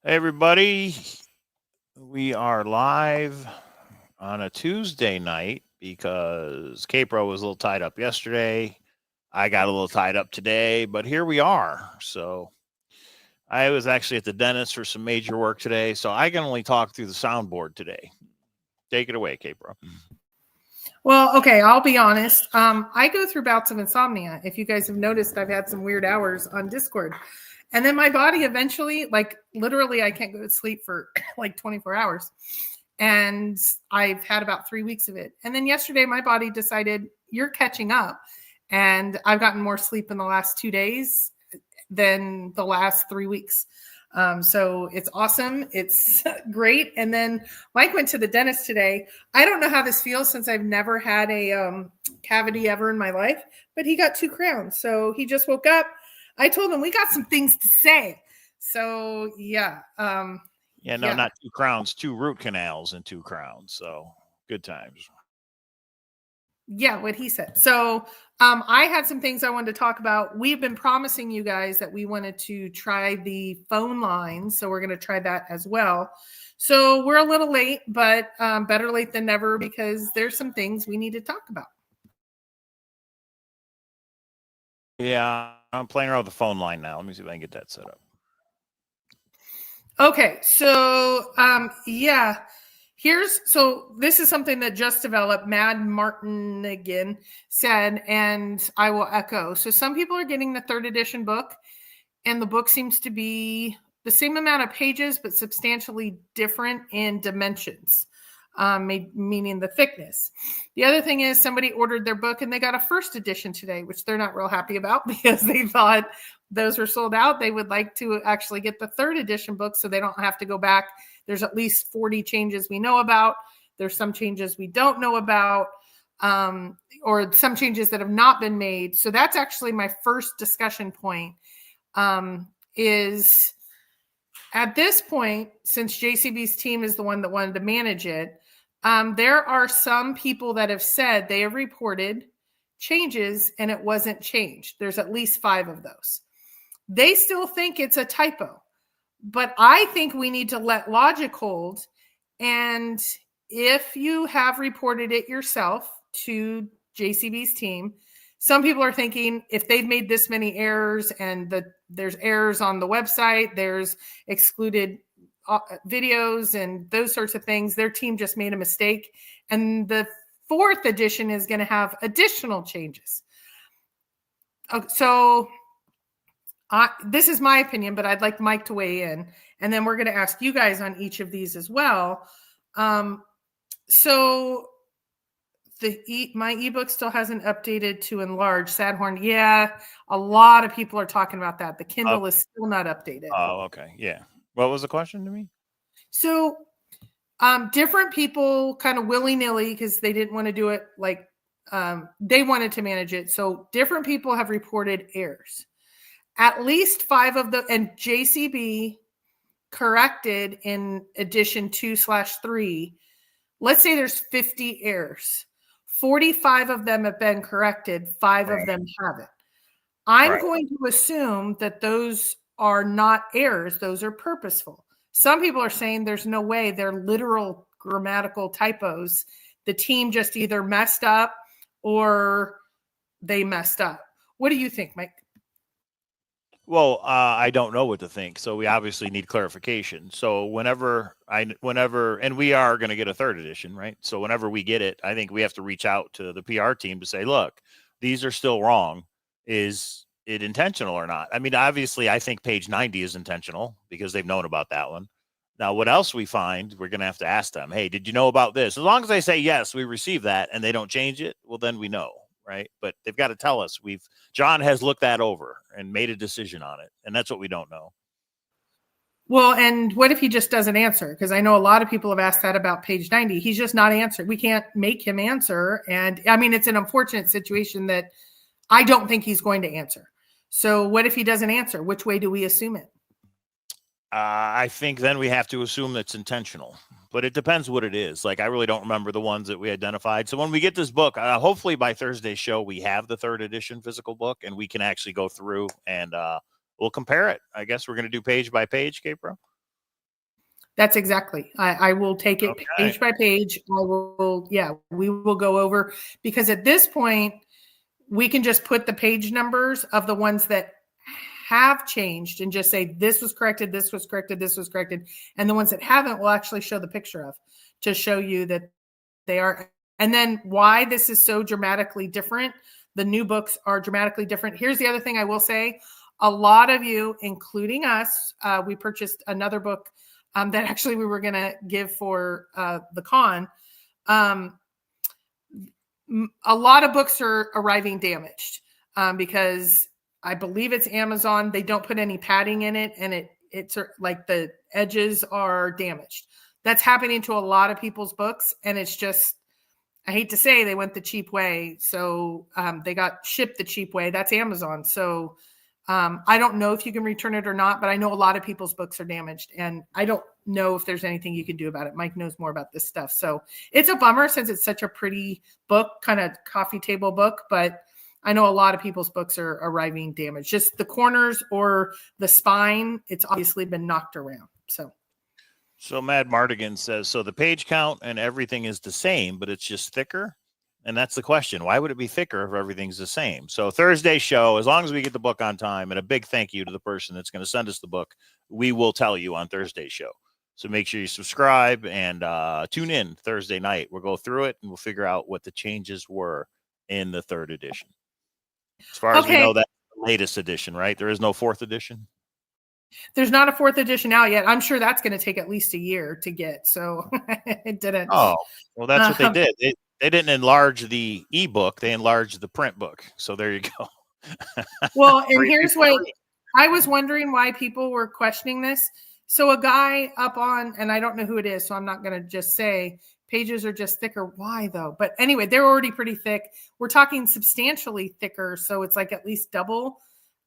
Hey, everybody. We are live on a Tuesday night because K-Pro was a little tied up yesterday. I got a little tied up today, but here we are. So I was actually at the dentist for some major work today, so I can only talk through the soundboard today. Take it away, K-Pro. Well, okay, I'll be honest. I go through bouts of insomnia. If you guys have noticed, I've had some weird hours on Discord. And then my body eventually, like literally, I can't go to sleep for like 24 hours. And I've had about 3 weeks of it. And then yesterday, my body decided you're catching up. And I've gotten more sleep in the last 2 days than the last 3 weeks. So it's awesome. It's great. And then Mike went to the dentist today. I don't know how this feels since I've never had a cavity ever in my life, but he got 2 crowns. So he just woke up. I told him we got some things to say. So yeah. Not 2 crowns, 2 root canals and 2 crowns. So good times. Yeah, what he said. So I had some things I wanted to talk about. We've been promising you guys that we wanted to try the phone line. So we're going to try that as well. So we're a little late, but better late than never because there's some things we need to talk about. Yeah, I'm playing around with the phone line now. Let me see if I can get that set up. Okay, so this is something that just developed. Mad Martin again said, and I will echo. So some people are getting the 3rd edition book, and the book seems to be the same amount of pages, but substantially different in dimensions, meaning the thickness. The other thing is somebody ordered their book and they got a 1st edition today, which they're not real happy about because they thought those were sold out. They would like to actually get the 3rd edition book so they don't have to go back. There's at least 40 changes we know about. There's some changes we don't know about, or some changes that have not been made. So that's actually my first discussion point, is at this point, since JCB's team is the one that wanted to manage it, there are some people that have said they have reported changes and it wasn't changed. There's at least 5 of those. They still think it's a typo, but I think we need to let logic hold. And if you have reported it yourself to JCB's team, some people are thinking if they've made this many errors and there's errors on the website, there's excluded videos and those sorts of things, their team just made a mistake. And the 4th edition is going to have additional changes. So this is my opinion, but I'd like Mike to weigh in. And then we're going to ask you guys on each of these as well. So my ebook still hasn't updated to enlarge. Sadhorn, yeah, a lot of people are talking about that. The Kindle is still not updated. Oh, okay. Yeah. What was the question to me? So different people kind of willy-nilly, because they didn't want to do it like they wanted to manage it. So different people have reported errors. At least 5 of them, and JCB corrected in edition 2/3. Let's say there's 50 errors. 45 of them have been corrected. 5 of them haven't. I'm going to assume that those are not errors. Those are purposeful. Some people are saying there's no way they're literal grammatical typos. The team just either messed up or they messed up. What do you think, Mike? Well, I don't know what to think. So we obviously need clarification. So whenever, and we are going to get a 3rd edition, right? So whenever we get it, I think we have to reach out to the PR team to say, look, these are still wrong. Is it intentional or not? I mean, obviously I think page 90 is intentional because they've known about that one. Now, what else we find, we're going to have to ask them, hey, did you know about this? As long as they say, yes, we received that and they don't change it, well, then we know. Right. But they've got to tell us. John has looked that over and made a decision on it. And that's what we don't know. Well, and what if he just doesn't answer? Because I know a lot of people have asked that about page 90. He's just not answered. We can't make him answer. And I mean, it's an unfortunate situation that I don't think he's going to answer. So what if he doesn't answer? Which way do we assume it? I think then we have to assume it's intentional, but it depends what it is. Like, I really don't remember the ones that we identified. So when we get this book, hopefully by Thursday's show, we have the 3rd edition physical book and we can actually go through and we'll compare it. I guess we're going to do page by page, K-Pro. That's exactly. I will take it page by page. We will go over, because at this point we can just put the page numbers of the ones that have changed and just say this was corrected, this was corrected, this was corrected, and the ones that haven't will actually show the picture of, to show you that they are. And then why this is so dramatically different. The new books are dramatically different. Here's the other thing I will say. A lot of you, including us, we purchased another book that actually we were going to give for the con. A lot of books are arriving damaged because I believe it's Amazon. They don't put any padding in it, and it's like the edges are damaged. That's happening to a lot of people's books, and it's just, I hate to say, they went the cheap way. So they got shipped the cheap way. That's Amazon. So I don't know if you can return it or not, but I know a lot of people's books are damaged, and I don't know if there's anything you can do about it. Mike knows more about this stuff. So it's a bummer since it's such a pretty book, kind of coffee table book, but I know a lot of people's books are arriving damaged. Just the corners or the spine, it's obviously been knocked around. So Mad Mardigan says, so the page count and everything is the same, but it's just thicker. And that's the question. Why would it be thicker if everything's the same? So Thursday show, as long as we get the book on time, and a big thank you to the person that's going to send us the book, we will tell you on Thursday's show. So make sure you subscribe and tune in Thursday night. We'll go through it and we'll figure out what the changes were in the 3rd edition. As far as we know, that's the latest edition, right? There is no 4th edition. There's not a 4th edition out yet. I'm sure that's going to take at least a year to get. So it didn't. Oh, well, that's what they did. They didn't enlarge the ebook. They enlarged the print book. So there you go. Well, and here's what I was wondering, why people were questioning this. So a guy up on, and I don't know who it is, so I'm not going to just say pages are just thicker. Why though? But anyway, they're already pretty thick. We're talking substantially thicker. So it's like at least double.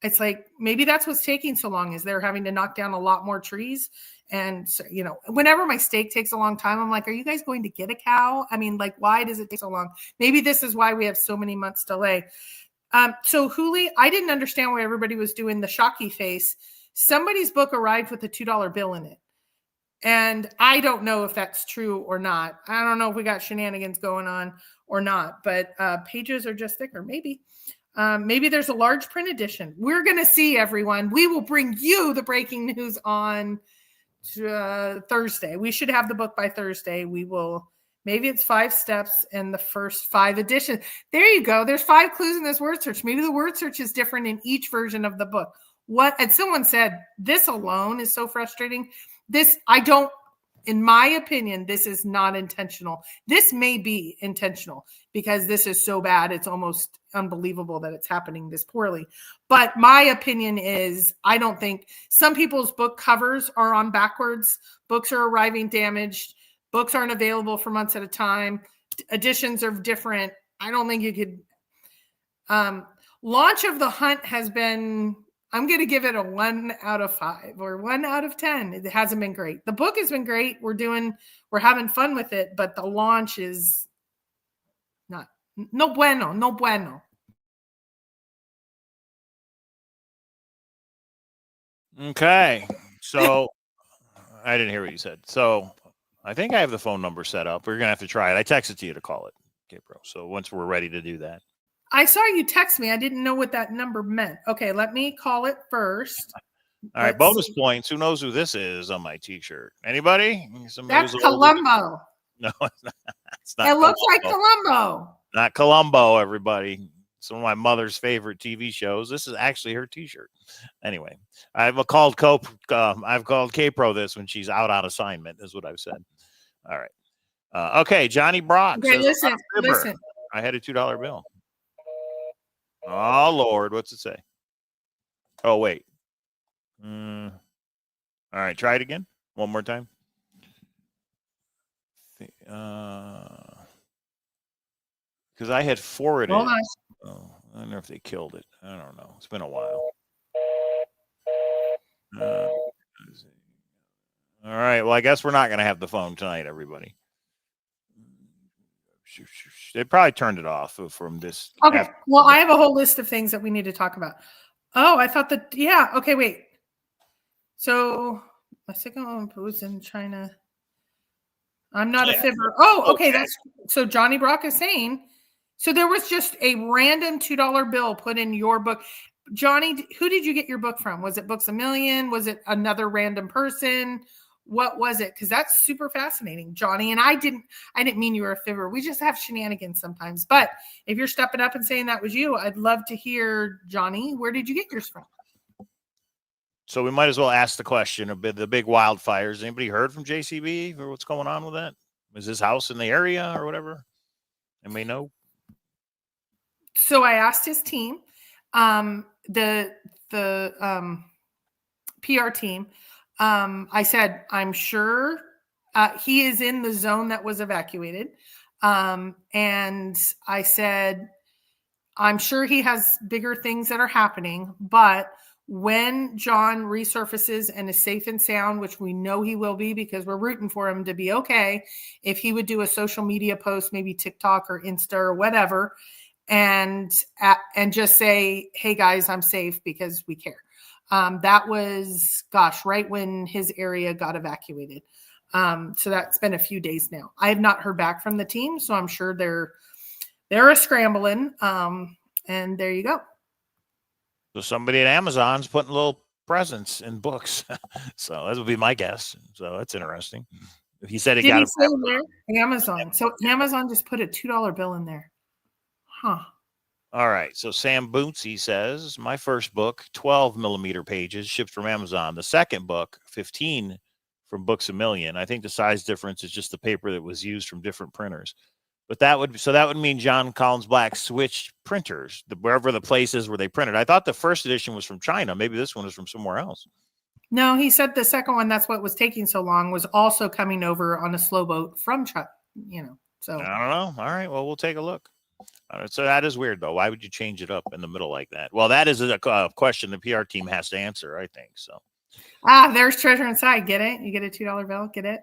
It's like, maybe that's what's taking so long, is they're having to knock down a lot more trees. And, so, you know, whenever my steak takes a long time, I'm like, are you guys going to get a cow? I mean, like, why does it take so long? Maybe this is why we have so many months delay. So Huli, I didn't understand why everybody was doing the shocky face. Somebody's book arrived with a $2 bill in it. And I don't know if that's true or not. I don't know if we got shenanigans going on or not, but pages are just thicker. Maybe. Maybe there's a large print edition. We're going to see, everyone. We will bring you the breaking news on Thursday. We should have the book by Thursday. We will. Maybe it's 5 steps in the first 5 editions. There you go. There's 5 clues in this word search. Maybe the word search is different in each version of the book. And someone said, this alone is so frustrating. In my opinion, this is not intentional. This may be intentional because this is so bad. It's almost unbelievable that it's happening this poorly. But my opinion is, I don't think, some people's book covers are on backwards. Books are arriving damaged. Books aren't available for months at a time. Editions are different. I don't think you could. Launch of the Hunt has been, I'm going to give it a 1 out of 5 or 1 out of 10. It hasn't been great. The book has been great. We're having fun with it, but the launch is not, no bueno, no bueno. Okay. So I didn't hear what you said. So I think I have the phone number set up. We're going to have to try it. I texted to you to call it. Okay, bro. So once we're ready to do that. I saw you text me. I didn't know what that number meant. Okay, let me call it first. All right, bonus points. Who knows who this is on my T-shirt? Anybody? That's Columbo. No, it's not. It's not. It looks like Columbo. Not Columbo, everybody. It's one of my mother's favorite TV shows. This is actually her T-shirt. Anyway, I've called K-Pro this when she's out on assignment, is what I've said. All right. Okay, Johnny Brock. Okay, listen. I had a $2 bill. Oh, Lord. What's it say? Oh, wait. All right. Try it again. One more time. Because I had forwarded. Hold on. Oh, I don't know if they killed it. I don't know. It's been a while. All right. Well, I guess we're not going to have the phone tonight, everybody. They probably turned it off from this. Okay. Well, I have a whole list of things that we need to talk about. Oh, I thought that. Yeah. Okay. Wait. So My second one was in China. I'm not a fibber. Oh, okay. That's so Johnny Brock is saying. So there was just a random $2 bill put in your book. Johnny, who did you get your book from? Was it Books A Million? Was it another random person? What was it? Because that's super fascinating, Johnny. And I didn't mean you were a fibber. We just have shenanigans sometimes. But if you're stepping up and saying that was you, I'd love to hear, Johnny, where did you get yours from? So we might as well ask the question of the big wildfires. Anybody heard from JCB or what's going on with that? Is his house in the area or whatever? Anybody know? So I asked his team, the PR team. I said, I'm sure he is in the zone that was evacuated. And I said, I'm sure he has bigger things that are happening, but when Jon resurfaces and is safe and sound, which we know he will be because we're rooting for him to be okay, if he would do a social media post, maybe TikTok or Insta or whatever, and just say, hey guys, I'm safe because we care. That was, right when his area got evacuated. So that's been a few days now. I have not heard back from the team, so I'm sure they're a scrambling. And there you go. So somebody at Amazon's putting little presents in books. So that would be my guess. So that's interesting. If he said he got it Amazon. So Amazon just put a $2 bill in there. Huh. All right. So Sam Bootsy says, my first book, 12 millimeter pages, shipped from Amazon. The second book, 15 from Books A Million. I think the size difference is just the paper that was used from different printers. But that would mean Jon Collins-Black switched printers, wherever the places where they printed. I thought the first edition was from China. Maybe this one is from somewhere else. No, he said the second one, that's what was taking so long, was also coming over on a slow boat from China, so. I don't know. All right. Well, we'll take a look. So that is weird, though. Why would you change it up in the middle like that? Well, that is a question the PR team has to answer, I think. So. There's treasure inside. Get it? You get a $2 bill? Get it?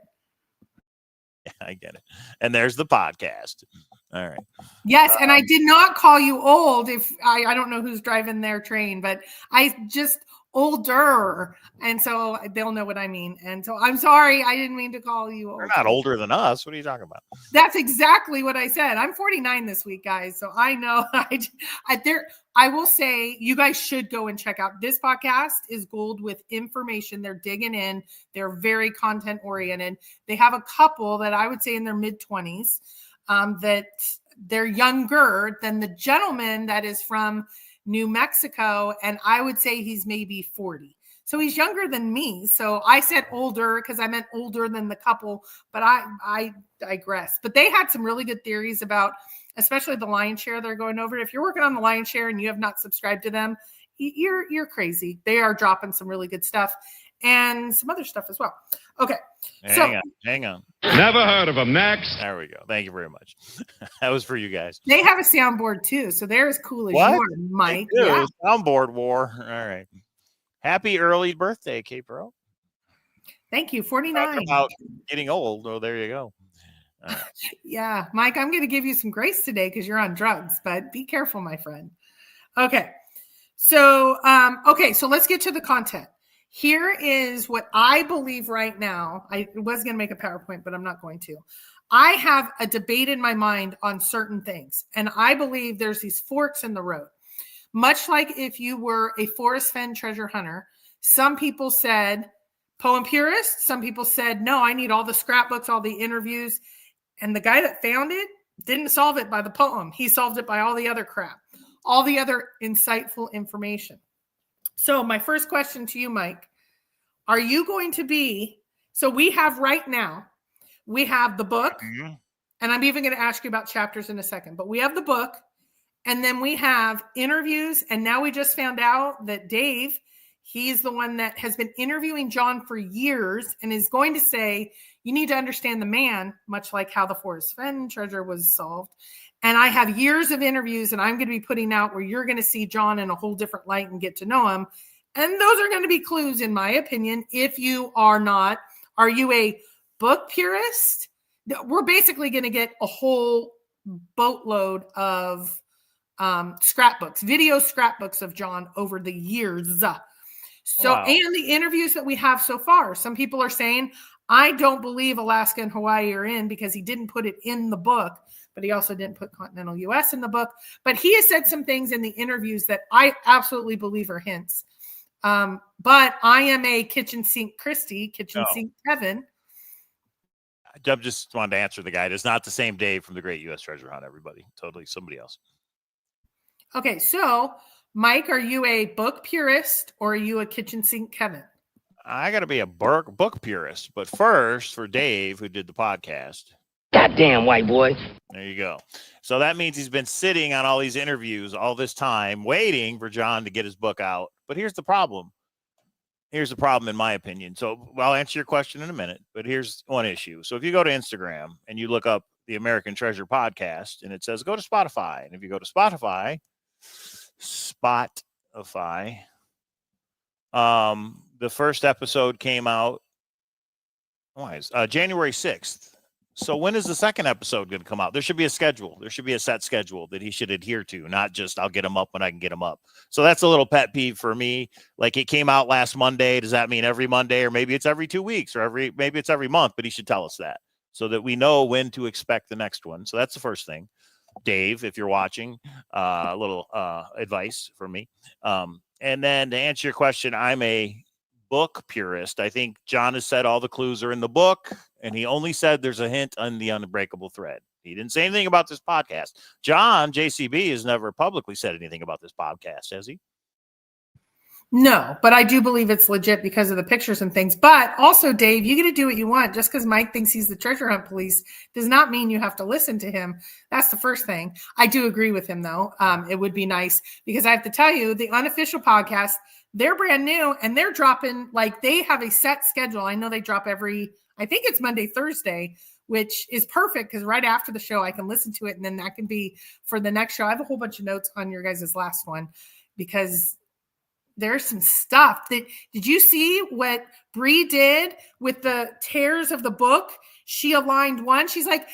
Yeah, I get it. And there's the podcast. All right. Yes, and I did not call you old. If I don't know who's driving their train, but I just older, and so they'll know what I mean. And so I'm sorry, I didn't mean to call you old. You're not older than us. What are you talking about? That's exactly what I said. I'm 49 this week, guys. So I know I will say you guys should go and check out this podcast is gold with information. They're digging in. They're very content oriented. They have a couple that I would say in their mid 20s that they're younger than the gentleman that is from New Mexico. And I would say he's maybe 40. So he's younger than me. So I said older because I meant older than the couple, but I digress. But they had some really good theories about, especially the Lion Share they're going over. If you're working on the Lion Share and you have not subscribed to them, you're crazy. They are dropping some really good stuff and some other stuff as well. Okay. Hang on. Never heard of them. Next. There we go. Thank you very much. That was for you guys. They have a soundboard too. So they're as cool as what? you are, Mike. Yeah. Soundboard war. All right. Happy early birthday, Kate Pearl. Thank you. 49. Talk about getting old. Oh, there you go. Right. Yeah, Mike, I'm going to give you some grace today because you're on drugs, but be careful, my friend. Okay. So, so let's get to the content. Here is what I believe right now. I was going to make a PowerPoint, but I'm not going to. I have a debate in my mind on certain things, and I believe there's these forks in the road. Much like if you were a Forrest Fenn treasure hunter, some people said poem purist, some people said, no, I need all the scrapbooks, all the interviews. And the guy that found it didn't solve it by the poem. He solved it by all the other crap, all the other insightful information. So my first question to you, Mike, are you going to be, so we have right now, we have the book, and I'm even going to ask you about chapters in a second, but we have the book, and then we have interviews, and now we just found out that Dave, he's the one that has been interviewing Jon for years and is going to say, you need to understand the man, much like how the Forrest Fenn treasure was solved. And I have years of interviews and I'm going to be putting out where you're going to see Jon in a whole different light and get to know him. And those are going to be clues, in my opinion. If you are not, are you a book purist? We're basically going to get a whole boatload of scrapbooks, video scrapbooks of Jon over the years. So, Wow. and the interviews that we have so far, some people are saying, I don't believe Alaska and Hawaii are in because he didn't put it in the book, but he also didn't put continental US in the book. But he has said some things in the interviews that I absolutely believe are hints. But I am a kitchen sink Christy, kitchen sink Kevin. I just wanted to answer the guy. It's not the same Dave from the Great U.S. Treasure Hunt, everybody. Totally somebody else. Okay, so Mike, are you a book purist or are you a kitchen sink Kevin? I got to be a book purist. But first, for Dave, who did the podcast. Goddamn white boy. There you go. So that means he's been sitting on all these interviews all this time, waiting for Jon to get his book out. But here's the problem. Here's the problem, in my opinion. So I'll answer your question in a minute, but here's one issue. So if you go to Instagram and you look up the American Treasure podcast and it says, go to Spotify. And if you go to Spotify, the first episode came out January 6th. So when is the second episode going to come out? There should be a schedule. There should be a set schedule that he should adhere to, not just I'll get them up when I can get them up. So that's a little pet peeve for me. Like it came out last Monday. Does that mean every Monday, or maybe it's every 2 weeks, or maybe it's every month, but he should tell us that so that we know when to expect the next one. So that's the first thing. Dave, if you're watching, a little advice from me. And then to answer your question, I'm a book purist. I think Jon has said all the clues are in the book, and he only said there's a hint on the unbreakable thread. He didn't say anything about this podcast. Jon, JCB, has never publicly said anything about this podcast, has he? No, but I do believe it's legit because of the pictures and things. But also, Dave, you get to do what you want. Just because Mike thinks he's the treasure hunt police does not mean you have to listen to him. That's the first thing. I do agree with him, though. It would be nice because I have to tell you, the unofficial podcast, they're brand new and they're dropping, like they have a set schedule. I know they drop I think it's Monday, Thursday, which is perfect because right after the show, I can listen to it. And then that can be for the next show. I have a whole bunch of notes on your guys' last one because there's some stuff that, did you see what Bree did with the tears of the book? She aligned one. She's like,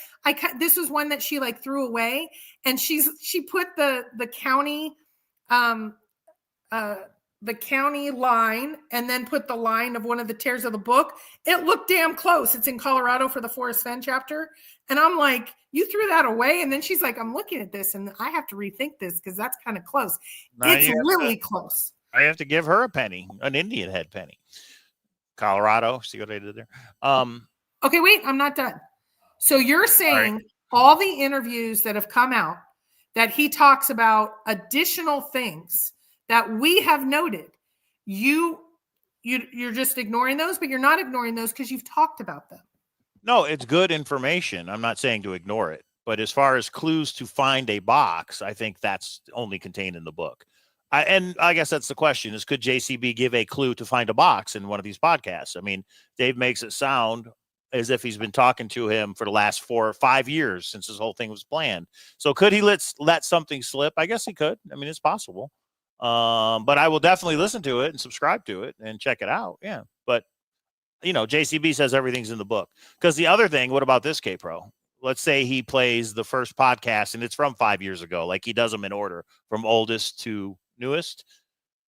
this was one that she like threw away. And she put the county, the county line and then put the line of one of the tears of the book. It looked damn close. It's in Colorado for the Forest Fen chapter. And I'm like, you threw that away. And then she's like, I'm looking at this and I have to rethink this because that's kind of close. It's really close. I have to give her a penny, an Indian head penny. Colorado. See what I did there? Okay, wait, I'm not done. So you're saying all the interviews that have come out that he talks about additional things that we have noted, you're just ignoring those, but you're not ignoring those because you've talked about them. No, it's good information. I'm not saying to ignore it, but as far as clues to find a box, I think that's only contained in the book. And I guess that's the question is, could JCB give a clue to find a box in one of these podcasts? I mean, Dave makes it sound as if he's been talking to him for the last 4 or 5 years since this whole thing was planned. So could he let something slip? I guess he could. I mean, it's possible. But I will definitely listen to it and subscribe to it and check it out. Yeah. But, you know, JCB says everything's in the book. Because the other thing, what about this, K-Pro? Let's say he plays the first podcast and it's from 5 years ago, like he does them in order from oldest to newest.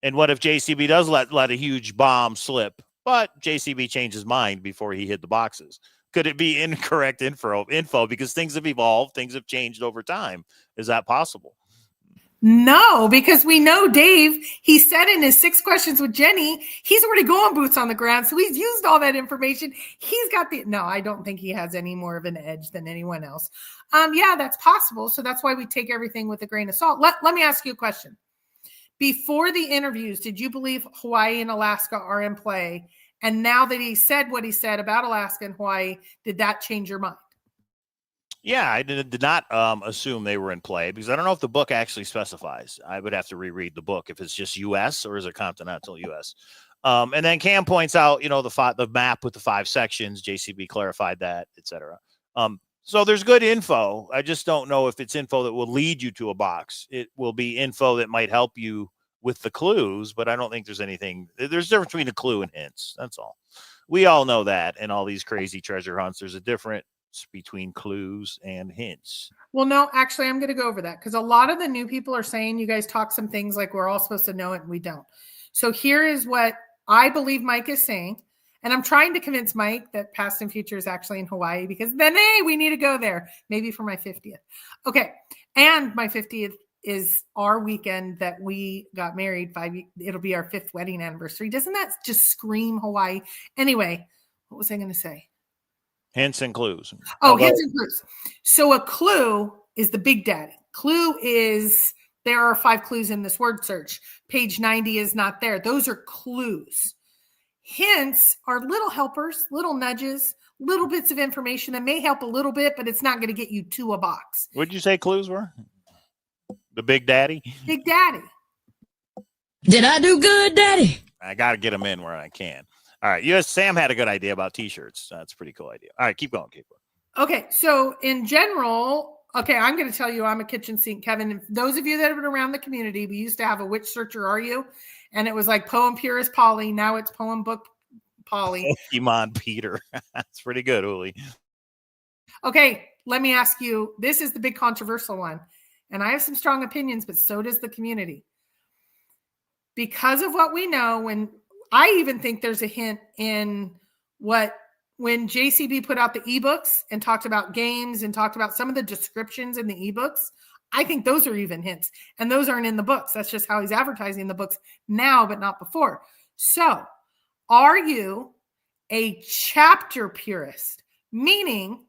And what if JCB does let a huge bomb slip, but JCB changed his mind before he hit the boxes? Could it be incorrect info because things have evolved, things have changed over time? Is that possible? No, because we know Dave, he said in his 6 questions with Jenny, he's already going boots on the ground. So he's used all that information. He's got no, I don't think he has any more of an edge than anyone else. Yeah, that's possible. So that's why we take everything with a grain of salt. Let me ask you a question. Before the interviews, did you believe Hawaii and Alaska are in play? And now that he said what he said about Alaska and Hawaii, did that change your mind? Yeah, I did not assume they were in play because I don't know if the book actually specifies. I would have to reread the book if it's just U.S. or is it continental U.S. And then Cam points out, you know, the map with the 5 sections. JCB clarified that, etc. So there's good info. I just don't know if it's info that will lead you to a box. It will be info that might help you with the clues, but I don't think there's anything. There's a difference between a clue and hints. That's all. We all know that in all these crazy treasure hunts, there's a difference between clues and hints. Well, no, actually, I'm going to go over that because a lot of the new people are saying you guys talk some things like we're all supposed to know it and we don't. So here is what I believe Mike is saying, and I'm trying to convince Mike that Past and Future is actually in Hawaii, because then, hey, we need to go there, maybe for my 50th. Okay. And my 50th is our weekend that we got married. It'll be our 5th wedding anniversary. Doesn't that just scream Hawaii? Anyway, what was I going to say? Hints and clues. Oh, hints and clues. So a clue is the big daddy. Clue is, there are 5 clues in this word search. Page 90 is not there. Those are clues. Hints are little helpers, little nudges, little bits of information that may help a little bit, but it's not going to get you to a box. What did you say clues were? The big daddy? Big daddy. Did I do good, Daddy? I got to get them in where I can. All right. Sam had a good idea about T-shirts. That's a pretty cool idea. All right. Keep going. Okay. So in general, okay, I'm going to tell you I'm a kitchen sink, Kevin. Those of you that have been around the community, we used to have a Which Searcher Are You? And it was like Poem Purist Polly. Now it's Poem Book Polly. Pokemon Peter. That's pretty good, Uli. Okay, let me ask you. This is the big controversial one. And I have some strong opinions, but so does the community. Because of what we know, when I even think there's a hint in when JCB put out the ebooks and talked about games and talked about some of the descriptions in the ebooks, I think those are even hints. And those aren't in the books. That's just how he's advertising the books now, but not before. So, are you a chapter purist? Meaning,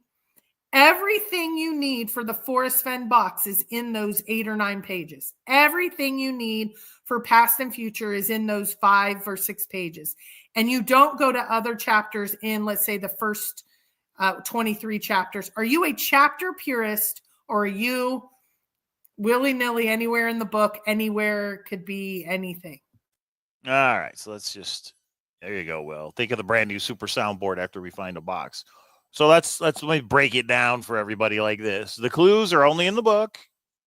everything you need for the Forest Fen box is in those 8 or 9 pages. Everything you need for Past and Future is in those 5 or 6 pages. And you don't go to other chapters in, let's say, the first 23 chapters. Are you a chapter purist, or are you willy-nilly anywhere in the book? Anywhere could be anything. All right. So there you go, Will. Think of the brand new super soundboard after we find a box. So let me break it down for everybody like this. The clues are only in the book,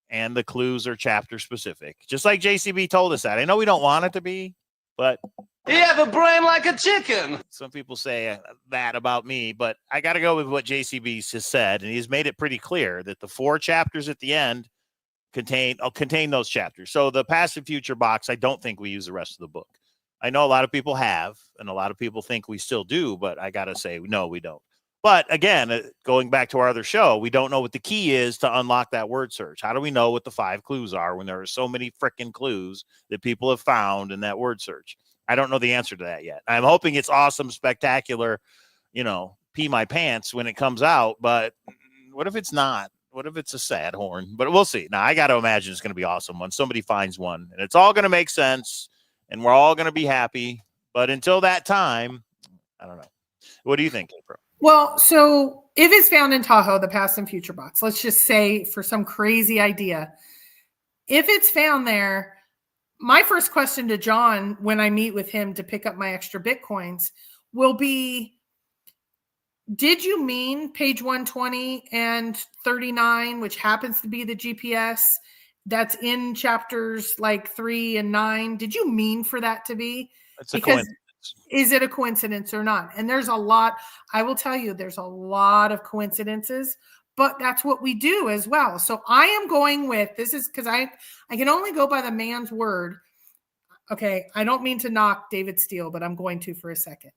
and the clues are chapter specific. Just like JCB told us that. I know we don't want it to be, but You have a brain like a chicken. some people say that about me, but I got to go with what JCB has said, and he's made it pretty clear that the 4 chapters at the end contain those chapters. So the Past and Future box, I don't think we use the rest of the book. I know a lot of people have, and a lot of people think we still do, but I got to say, no, we don't. But again, going back to our other show, we don't know what the key is to unlock that word search. How do we know what the 5 clues are when there are so many freaking clues that people have found in that word search? I don't know the answer to that yet. I'm hoping it's awesome, spectacular, pee my pants when it comes out. But what if it's not? What if it's a sad horn? But we'll see. Now, I got to imagine it's going to be awesome when somebody finds one. And it's all going to make sense, and we're all going to be happy. But until that time, I don't know. What do you think, April? Well, so if it's found in Tahoe, the Past and Future box, let's just say for some crazy idea, if it's found there, my first question to Jon when I meet with him to pick up my extra Bitcoins will be, did you mean page 120 and 39, which happens to be the GPS that's in chapters like 3 and 9? Did you mean for that to be? It's a coincidence. Is it a coincidence or not? And there's a lot, I will tell you, there's a lot of coincidences, but that's what we do as well. So I am going with, this is because I can only go by the man's word. Okay, I don't mean to knock David Steele, but I'm going to for a second.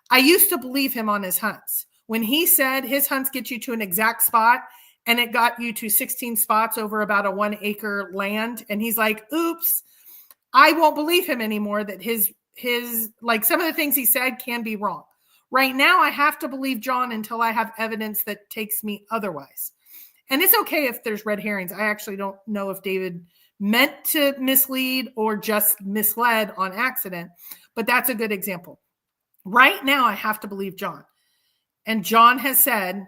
I used to believe him on his hunts. When he said his hunts get you to an exact spot, and it got you to 16 spots over about a 1 acre land, and he's like, oops, I won't believe him anymore that his like some of the things he said can be wrong. Right now, I have to believe Jon until I have evidence that takes me otherwise. And it's okay if there's red herrings. I actually don't know if David meant to mislead or just misled on accident, but that's a good example. Right now, I have to believe Jon. And Jon has said,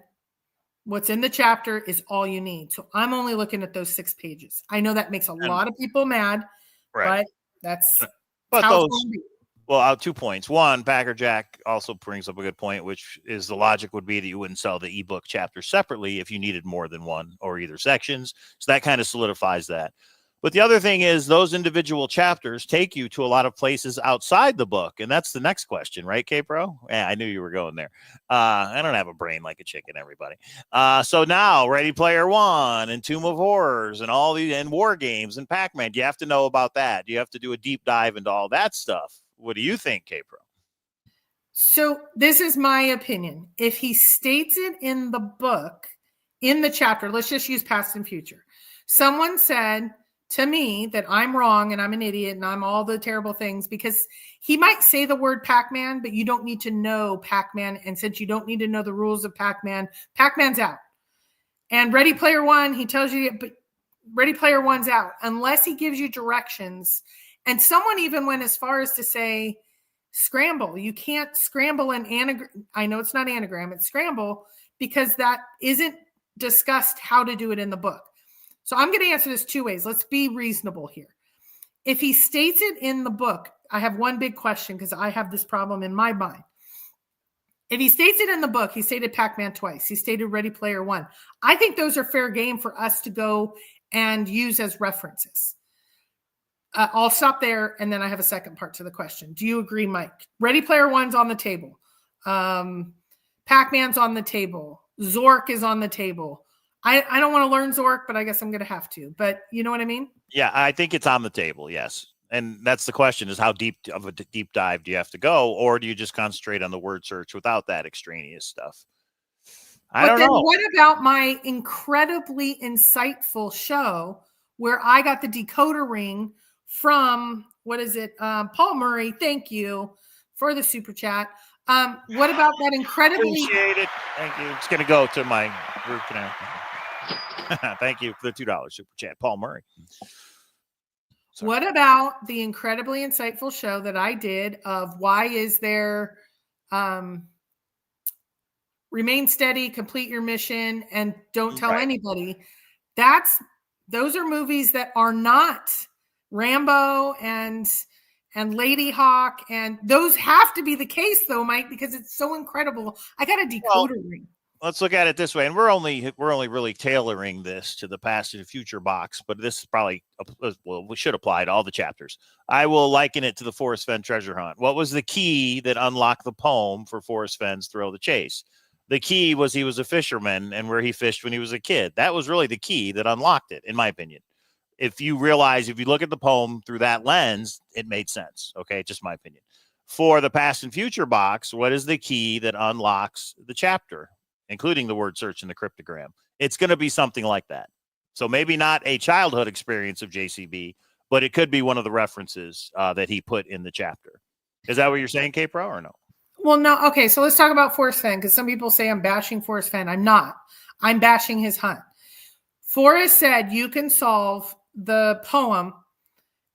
what's in the chapter is all you need. So I'm only looking at those 6 pages. I know that makes a lot of people mad, Right. but that's But how those, it's going to be. well, 2 points. One, Packer Jack also brings up a good point, which is the logic would be that you wouldn't sell the ebook chapter separately if you needed more than one or either sections. So that kind of solidifies that. But the other thing is those individual chapters take you to a lot of places outside the book. And that's the next question, right, K-Pro? Yeah, I knew you were going there. I don't have a brain like a chicken, everybody. So now Ready Player One and Tomb of Horrors and all these and War Games and Pac-Man, you have to know about that. You have to do a deep dive into all that stuff What do you think, K-Pro? So this is my opinion. If he states it in the book, in the chapter, let's just use past and future. Someone said to me that I'm wrong and I'm an idiot and I'm all the terrible things, because he might say the word Pac-Man, but you don't need to know Pac-Man. And since you don't need to know the rules of Pac-Man, Pac-Man's out. And Ready Player One, he tells you, but Ready Player One's out unless he gives you directions. And someone even went as far as to say, scramble. You can't scramble an anagram. I know it's not anagram, it's scramble, because that isn't discussed how to do it in the book. So I'm going to answer this two ways. Let's be reasonable here. If he states it in the book, I have one big question because I have this problem in my mind. If he states it in the book, he stated Pac-Man twice. He stated Ready Player One. I think those are fair game for us to go and use as references. I'll stop there, and then I have a second part to the question. Do you agree, Mike? Ready Player One's on the table. Pac-Man's on the table. Zork is on the table. I don't want to learn Zork, but I guess I'm going to have to. But you know what I mean? Yeah, I think it's on the table, yes. And that's the question, is how deep of a deep dive do you have to go, or do you just concentrate on the word search without that extraneous stuff? I don't know. What about my incredibly insightful show where I got the decoder ring from, what is it? Paul Murray. Thank you for the super chat. What about that incredibly... Appreciate it. Thank you. It's going to go to my group now. Thank you for the $2 super chat, Paul Murray. Sorry. What about the incredibly insightful show that I did of why is there remain steady, complete your mission, and don't tell anybody? Those are movies that are not Rambo and Lady Hawk, and those have to be the case though, Mike, because it's so incredible. I got a decoder ring. Let's look at it this way, and we're only really tailoring this to the past and future box, but this is probably, well, we should apply to all the chapters. I will liken it to the Forrest Fenn treasure hunt. What was the key that unlocked the poem for Forrest Fenn's Thrill of the Chase? The key was he was a fisherman and where he fished when he was a kid. That was really the key that unlocked it, in my opinion. If you look at the poem through that lens, it made sense. Okay, just my opinion. For the past and future box, what is the key that unlocks the chapter, including the word search and the cryptogram? It's going to be something like that. So maybe not a childhood experience of JCB, but it could be one of the references that he put in the chapter. Is that what you're saying, K-Pro, or no? Well, no. Okay, so let's talk about Forrest Fenn, because some people say I'm bashing Forrest Fenn. I'm not. I'm bashing his hunt. Forrest said you can solve the poem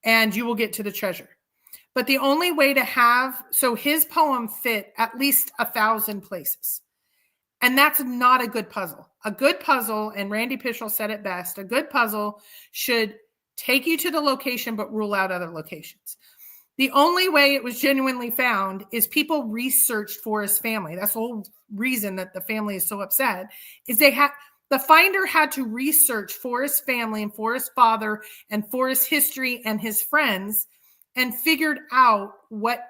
and you will get to the treasure. But the only way to have, so his poem fit at least 1,000 places. And that's not a good puzzle. A good puzzle, and Randy Pitchell said it best, a good puzzle should take you to the location but rule out other locations. The only way it was genuinely found is people researched Forrest's family. That's the whole reason that the family is so upset, is the finder had to research Forrest's family and Forrest's father and Forrest's history and his friends, and figured out that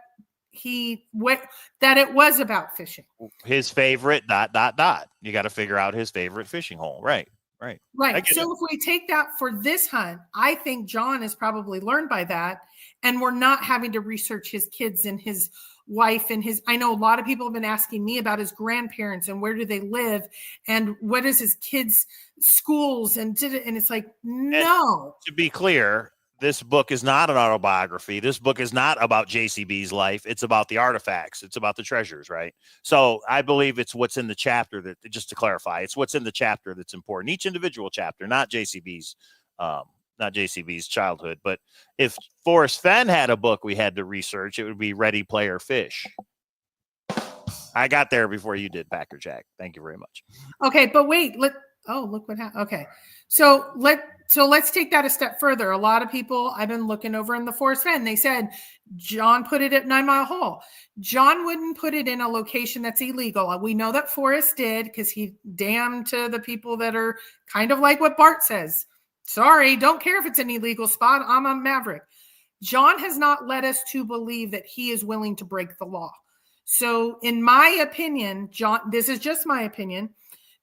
it was about fishing. His favorite ... You got to figure out his favorite fishing hole. Right. So if we take that for this hunt, I think Jon has probably learned by that, and we're not having to research his kids and his wife and I know a lot of people have been asking me about his grandparents and where do they live and what is his kids' schools, and it's like, no. And to be clear, this book is not an autobiography. This book is not about JCB's life. It's about the artifacts. It's about the treasures, right? So I believe it's what's in the chapter that, just to clarify, it's what's in the chapter that's important. Each individual chapter, not JCB's childhood. But if Forrest Fenn had a book we had to research, it would be Ready Player Fish. I got there before you did, Packer Jack. Thank you very much. Okay, but wait, look what happened. Okay. So let's take that a step further. A lot of people, I've been looking over in the Forrest Fenn, they said Jon put it at 9 Mile Hole. Jon wouldn't put it in a location that's illegal. We know that Forrest did, because he damned to the people that are kind of like what Bart says. Sorry, don't care if it's an illegal spot. I'm a maverick. Jon has not led us to believe that he is willing to break the law. So in my opinion, Jon, this is just my opinion,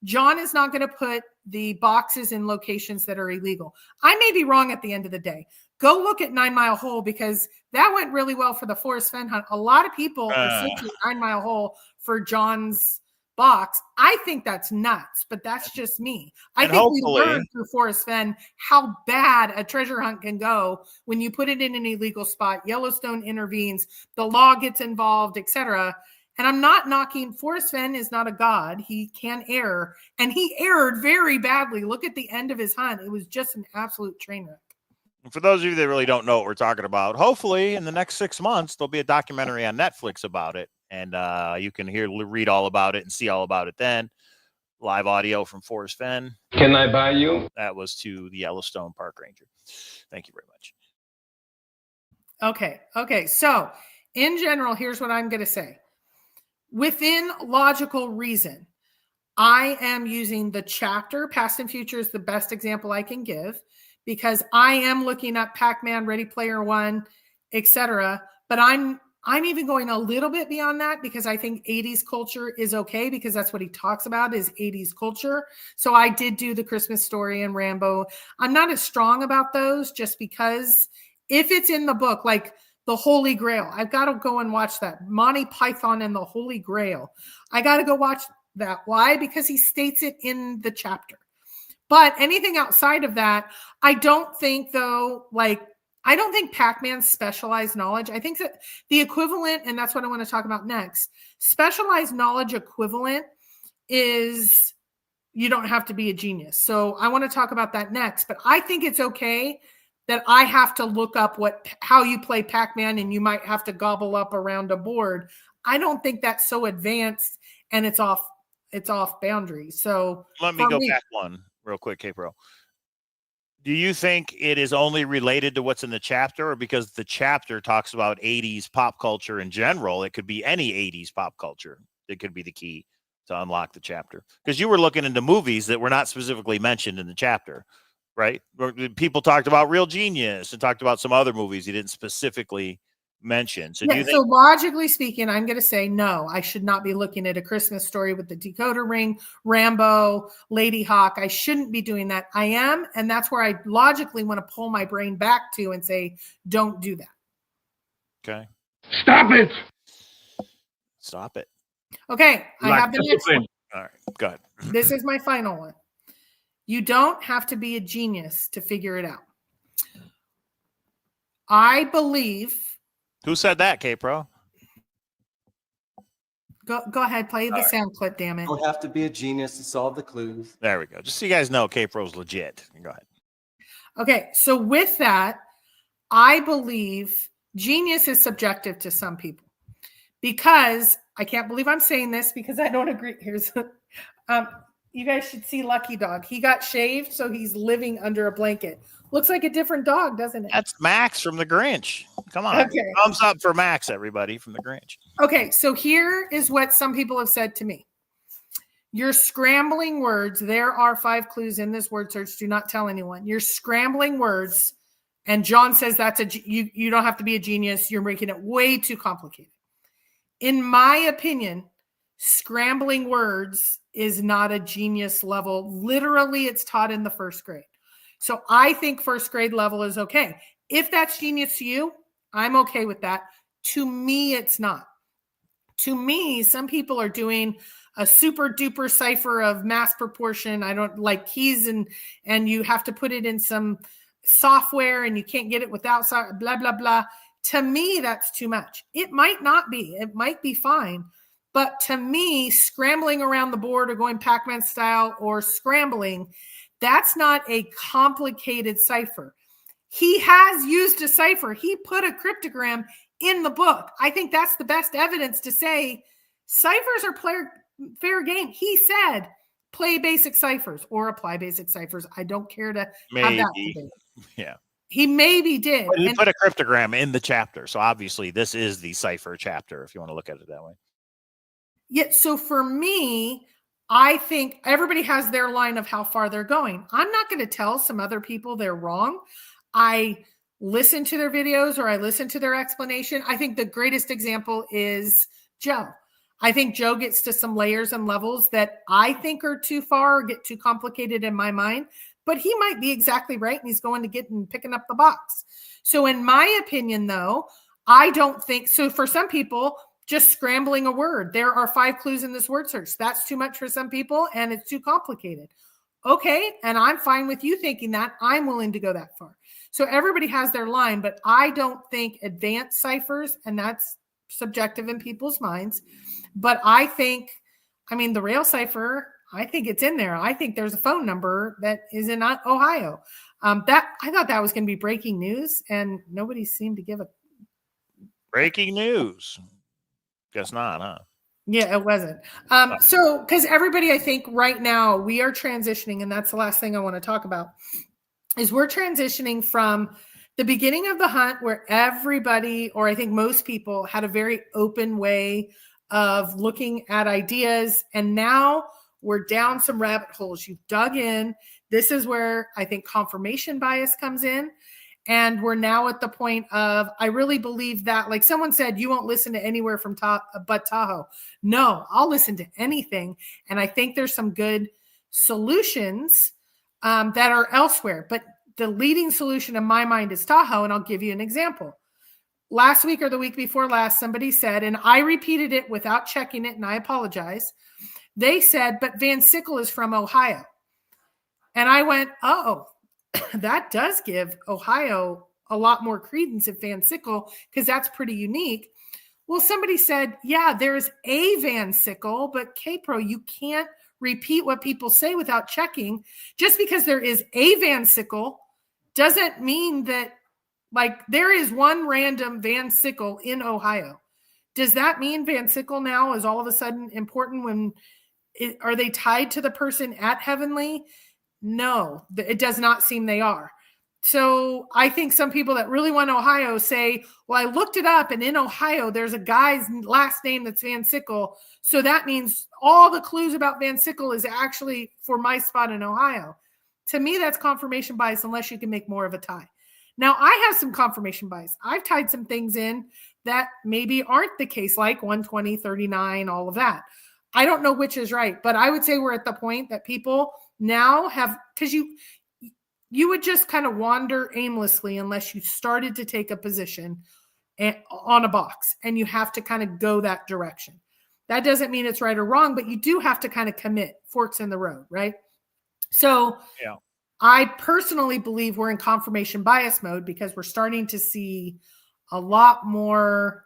Jon is not going to put the boxes in locations that are illegal. I may be wrong at the end of the day, Go look at 9 Mile Hole, because that went really well for the Forrest Fenn hunt. A lot of people are searching 9 Mile Hole for Jon's box. I think that's nuts, but that's just me. I think we learned through Forrest Fenn how bad a treasure hunt can go when you put it in an illegal spot. Yellowstone intervenes, the law gets involved, etc. And I'm not knocking. Forrest Fenn is not a god. He can err, and he erred very badly. Look at the end of his hunt. It was just an absolute train wreck. For those of you that really don't know what we're talking about, hopefully in the next 6 months, there'll be a documentary on Netflix about it. And you can read all about it and see all about it then. Live audio from Forrest Fenn. Can I buy you? That was to the Yellowstone Park Ranger. Thank you very much. Okay. So in general, here's what I'm going to say. Within logical reason, I am using the chapter. Past and Future is the best example I can give, because I am looking up Pac-Man, Ready Player One, etc. But I'm even going a little bit beyond that, because I think 80s culture is okay, because that's what he talks about is 80s culture. So I did do The Christmas Story and Rambo. I'm not as strong about those, just because if it's in the book, like The Holy Grail, I've got to go and watch that. Monty Python and the Holy Grail. I got to go watch that. Why? Because he states it in the chapter. But anything outside of that, I don't think, though, I don't think Pac-Man's specialized knowledge. I think that the equivalent, and that's what I want to talk about next, specialized knowledge equivalent is you don't have to be a genius. So I want to talk about that next. But I think it's okay that I have to look up how you play Pac-Man, and you might have to gobble up around a board. I don't think that's so advanced, and it's off boundaries. So let me go back one real quick, K-Pro. Do you think it is only related to what's in the chapter, or because the chapter talks about 80s pop culture in general, it could be any 80s pop culture? It could be the key to unlock the chapter. Because you were looking into movies that were not specifically mentioned in the chapter, right? People talked about Real Genius and talked about some other movies he didn't specifically mention. So, so logically speaking, I'm going to say no. I should not be looking at A Christmas Story with the Decoder Ring, Rambo, Lady Hawk. I shouldn't be doing that. I am, and that's where I logically want to pull my brain back to and say, don't do that. Okay. Stop it. Stop it. Okay, I have the next one. All right, go ahead. This is my final one. You don't have to be a genius to figure it out. I believe. Who said that, K-Pro? Go ahead, play the sound clip, damn it. You don't have to be a genius to solve the clues. There we go. Just so you guys know, K-Pro's legit. Go ahead. Okay, so with that, I believe genius is subjective to some people, because I can't believe I'm saying this because I don't agree. Here's you guys should see Lucky Dog. He got shaved, so he's living under a blanket. Looks like a different dog, doesn't it? That's Max from The Grinch. Come on. Okay. Thumbs up for Max, everybody, from The Grinch. Okay, so here is what some people have said to me. You're scrambling words. There are 5 clues in this word search. Do not tell anyone. You're scrambling words. And Jon says you don't have to be a genius. You're making it way too complicated. In my opinion, scrambling words is not a genius level. Literally, it's taught in the 1st grade. So I think 1st grade level is okay. If that's genius to you, I'm okay with that. To me, it's not. To me, some people are doing a super duper cipher of mass proportion. I don't like keys and you have to put it in some software and you can't get it without blah, blah, blah. To me, that's too much. It might not be. It might be fine. But to me, scrambling around the board or going Pac-Man style or scrambling, that's not a complicated cipher. He has used a cipher. He put a cryptogram in the book. I think that's the best evidence to say ciphers are fair game. He said, play basic ciphers or apply basic ciphers. I don't care to have that debate. Yeah. He maybe did. But he put a cryptogram in the chapter. So obviously this is the cipher chapter, if you want to look at it that way. Yeah. So for me, I think everybody has their line of how far they're going. I'm not going to tell some other people they're wrong. I listen to their videos or I listen to their explanation. I think the greatest example is Joe. I think Joe gets to some layers and levels that I think are too far or get too complicated in my mind, but he might be exactly right. And he's going to get and picking up the box. So in my opinion, though, I don't think so. For some people, just scrambling a word, there are 5 clues in this word search. That's too much for some people and it's too complicated. Okay. And I'm fine with you thinking that. I'm willing to go that far. So everybody has their line, but I don't think advanced ciphers, and that's subjective in people's minds. But I think, the rail cipher, I think it's in there. I think there's a phone number that is in Ohio. That I thought that was going to be breaking news, and nobody seemed to give a breaking news. Guess not, huh? Yeah, it wasn't. So because everybody, I think right now we are transitioning, and that's the last thing I want to talk about, is we're transitioning from the beginning of the hunt where everybody, or I think most people, had a very open way of looking at ideas. And now we're down some rabbit holes. You've dug in. This is where I think confirmation bias comes in. And we're now at the point of, I really believe that, like someone said, you won't listen to anywhere from but Tahoe. No, I'll listen to anything. And I think there's some good solutions that are elsewhere. But the leading solution in my mind is Tahoe. And I'll give you an example. Last week or the week before last, somebody said, and I repeated it without checking it, and I apologize. They said, but Van Sickle is from Ohio. And I went, oh, that does give Ohio a lot more credence if Van Sickle, because that's pretty unique. Well, somebody said, yeah, there's a Van Sickle, but K-Pro, you can't repeat what people say without checking. Just because there is a Van Sickle doesn't mean that, like, there is one random Van Sickle in Ohio. Does that mean Van Sickle now is all of a sudden important are they tied to the person at Heavenly? No, it does not seem they are. So I think some people that really want Ohio say, well, I looked it up, and in Ohio, there's a guy's last name that's Van Sickle. So that means all the clues about Van Sickle is actually for my spot in Ohio. To me, that's confirmation bias unless you can make more of a tie. Now, I have some confirmation bias. I've tied some things in that maybe aren't the case, like 120, 39, all of that. I don't know which is right, but I would say we're at the point that people now have, because you would just kind of wander aimlessly unless you started to take a position on a box, and you have to kind of go that direction. That doesn't mean it's right or wrong, but you do have to kind of commit forks in the road, right? So yeah. I personally believe we're in confirmation bias mode because we're starting to see a lot more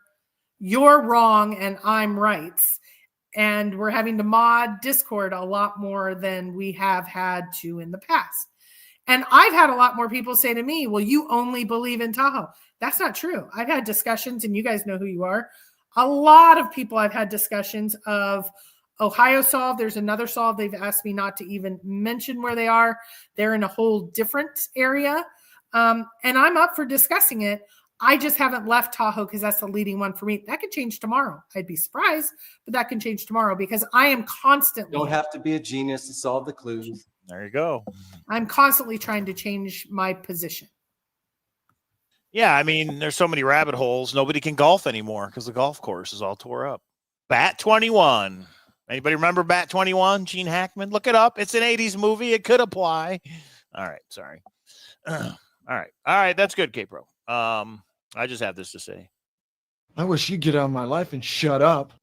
you're wrong and I'm right. And we're having to mod Discord a lot more than we have had to in the past. And I've had a lot more people say to me, well, you only believe in Tahoe. That's not true. I've had discussions, and you guys know who you are. A lot of people I've had discussions of Ohio solve. There's another solve. They've asked me not to even mention where they are. They're in a whole different area. And I'm up for discussing it. I just haven't left Tahoe because that's the leading one for me. That could change tomorrow. I'd be surprised, but that can change tomorrow because I am constantly. Don't have to be a genius to solve the clues. There you go. I'm constantly trying to change my position. Yeah, I mean, there's so many rabbit holes. Nobody can golf anymore because the golf course is all tore up. Bat 21. Anybody remember Bat 21? Gene Hackman? Look it up. It's an 80s movie. It could apply. All right. Sorry. All right. That's good, K-Pro. I just have this to say. I wish you'd get out of my life and shut up.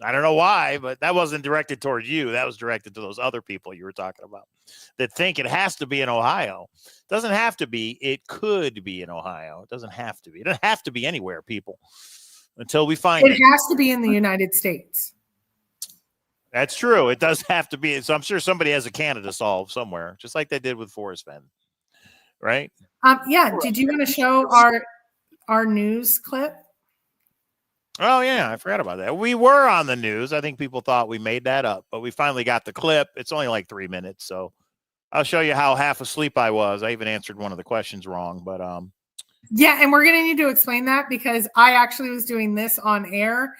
I don't know why, but that wasn't directed towards you. That was directed to those other people you were talking about that think it has to be in Ohio. It doesn't have to be. It could be in Ohio. It doesn't have to be. It doesn't have to be anywhere, people, until we find it. It has to be in the United States. That's true. It does have to be. So I'm sure somebody has a Canada solve somewhere, just like they did with Forrest Fenn. Right? Yeah. Did you want to show our news clip? Oh, yeah. I forgot about that. We were on the news. I think people thought we made that up, but we finally got the clip. It's only like 3 minutes. So I'll show you how half asleep I was. I even answered one of the questions wrong, but yeah. And we're going to need to explain that because I actually was doing this on air.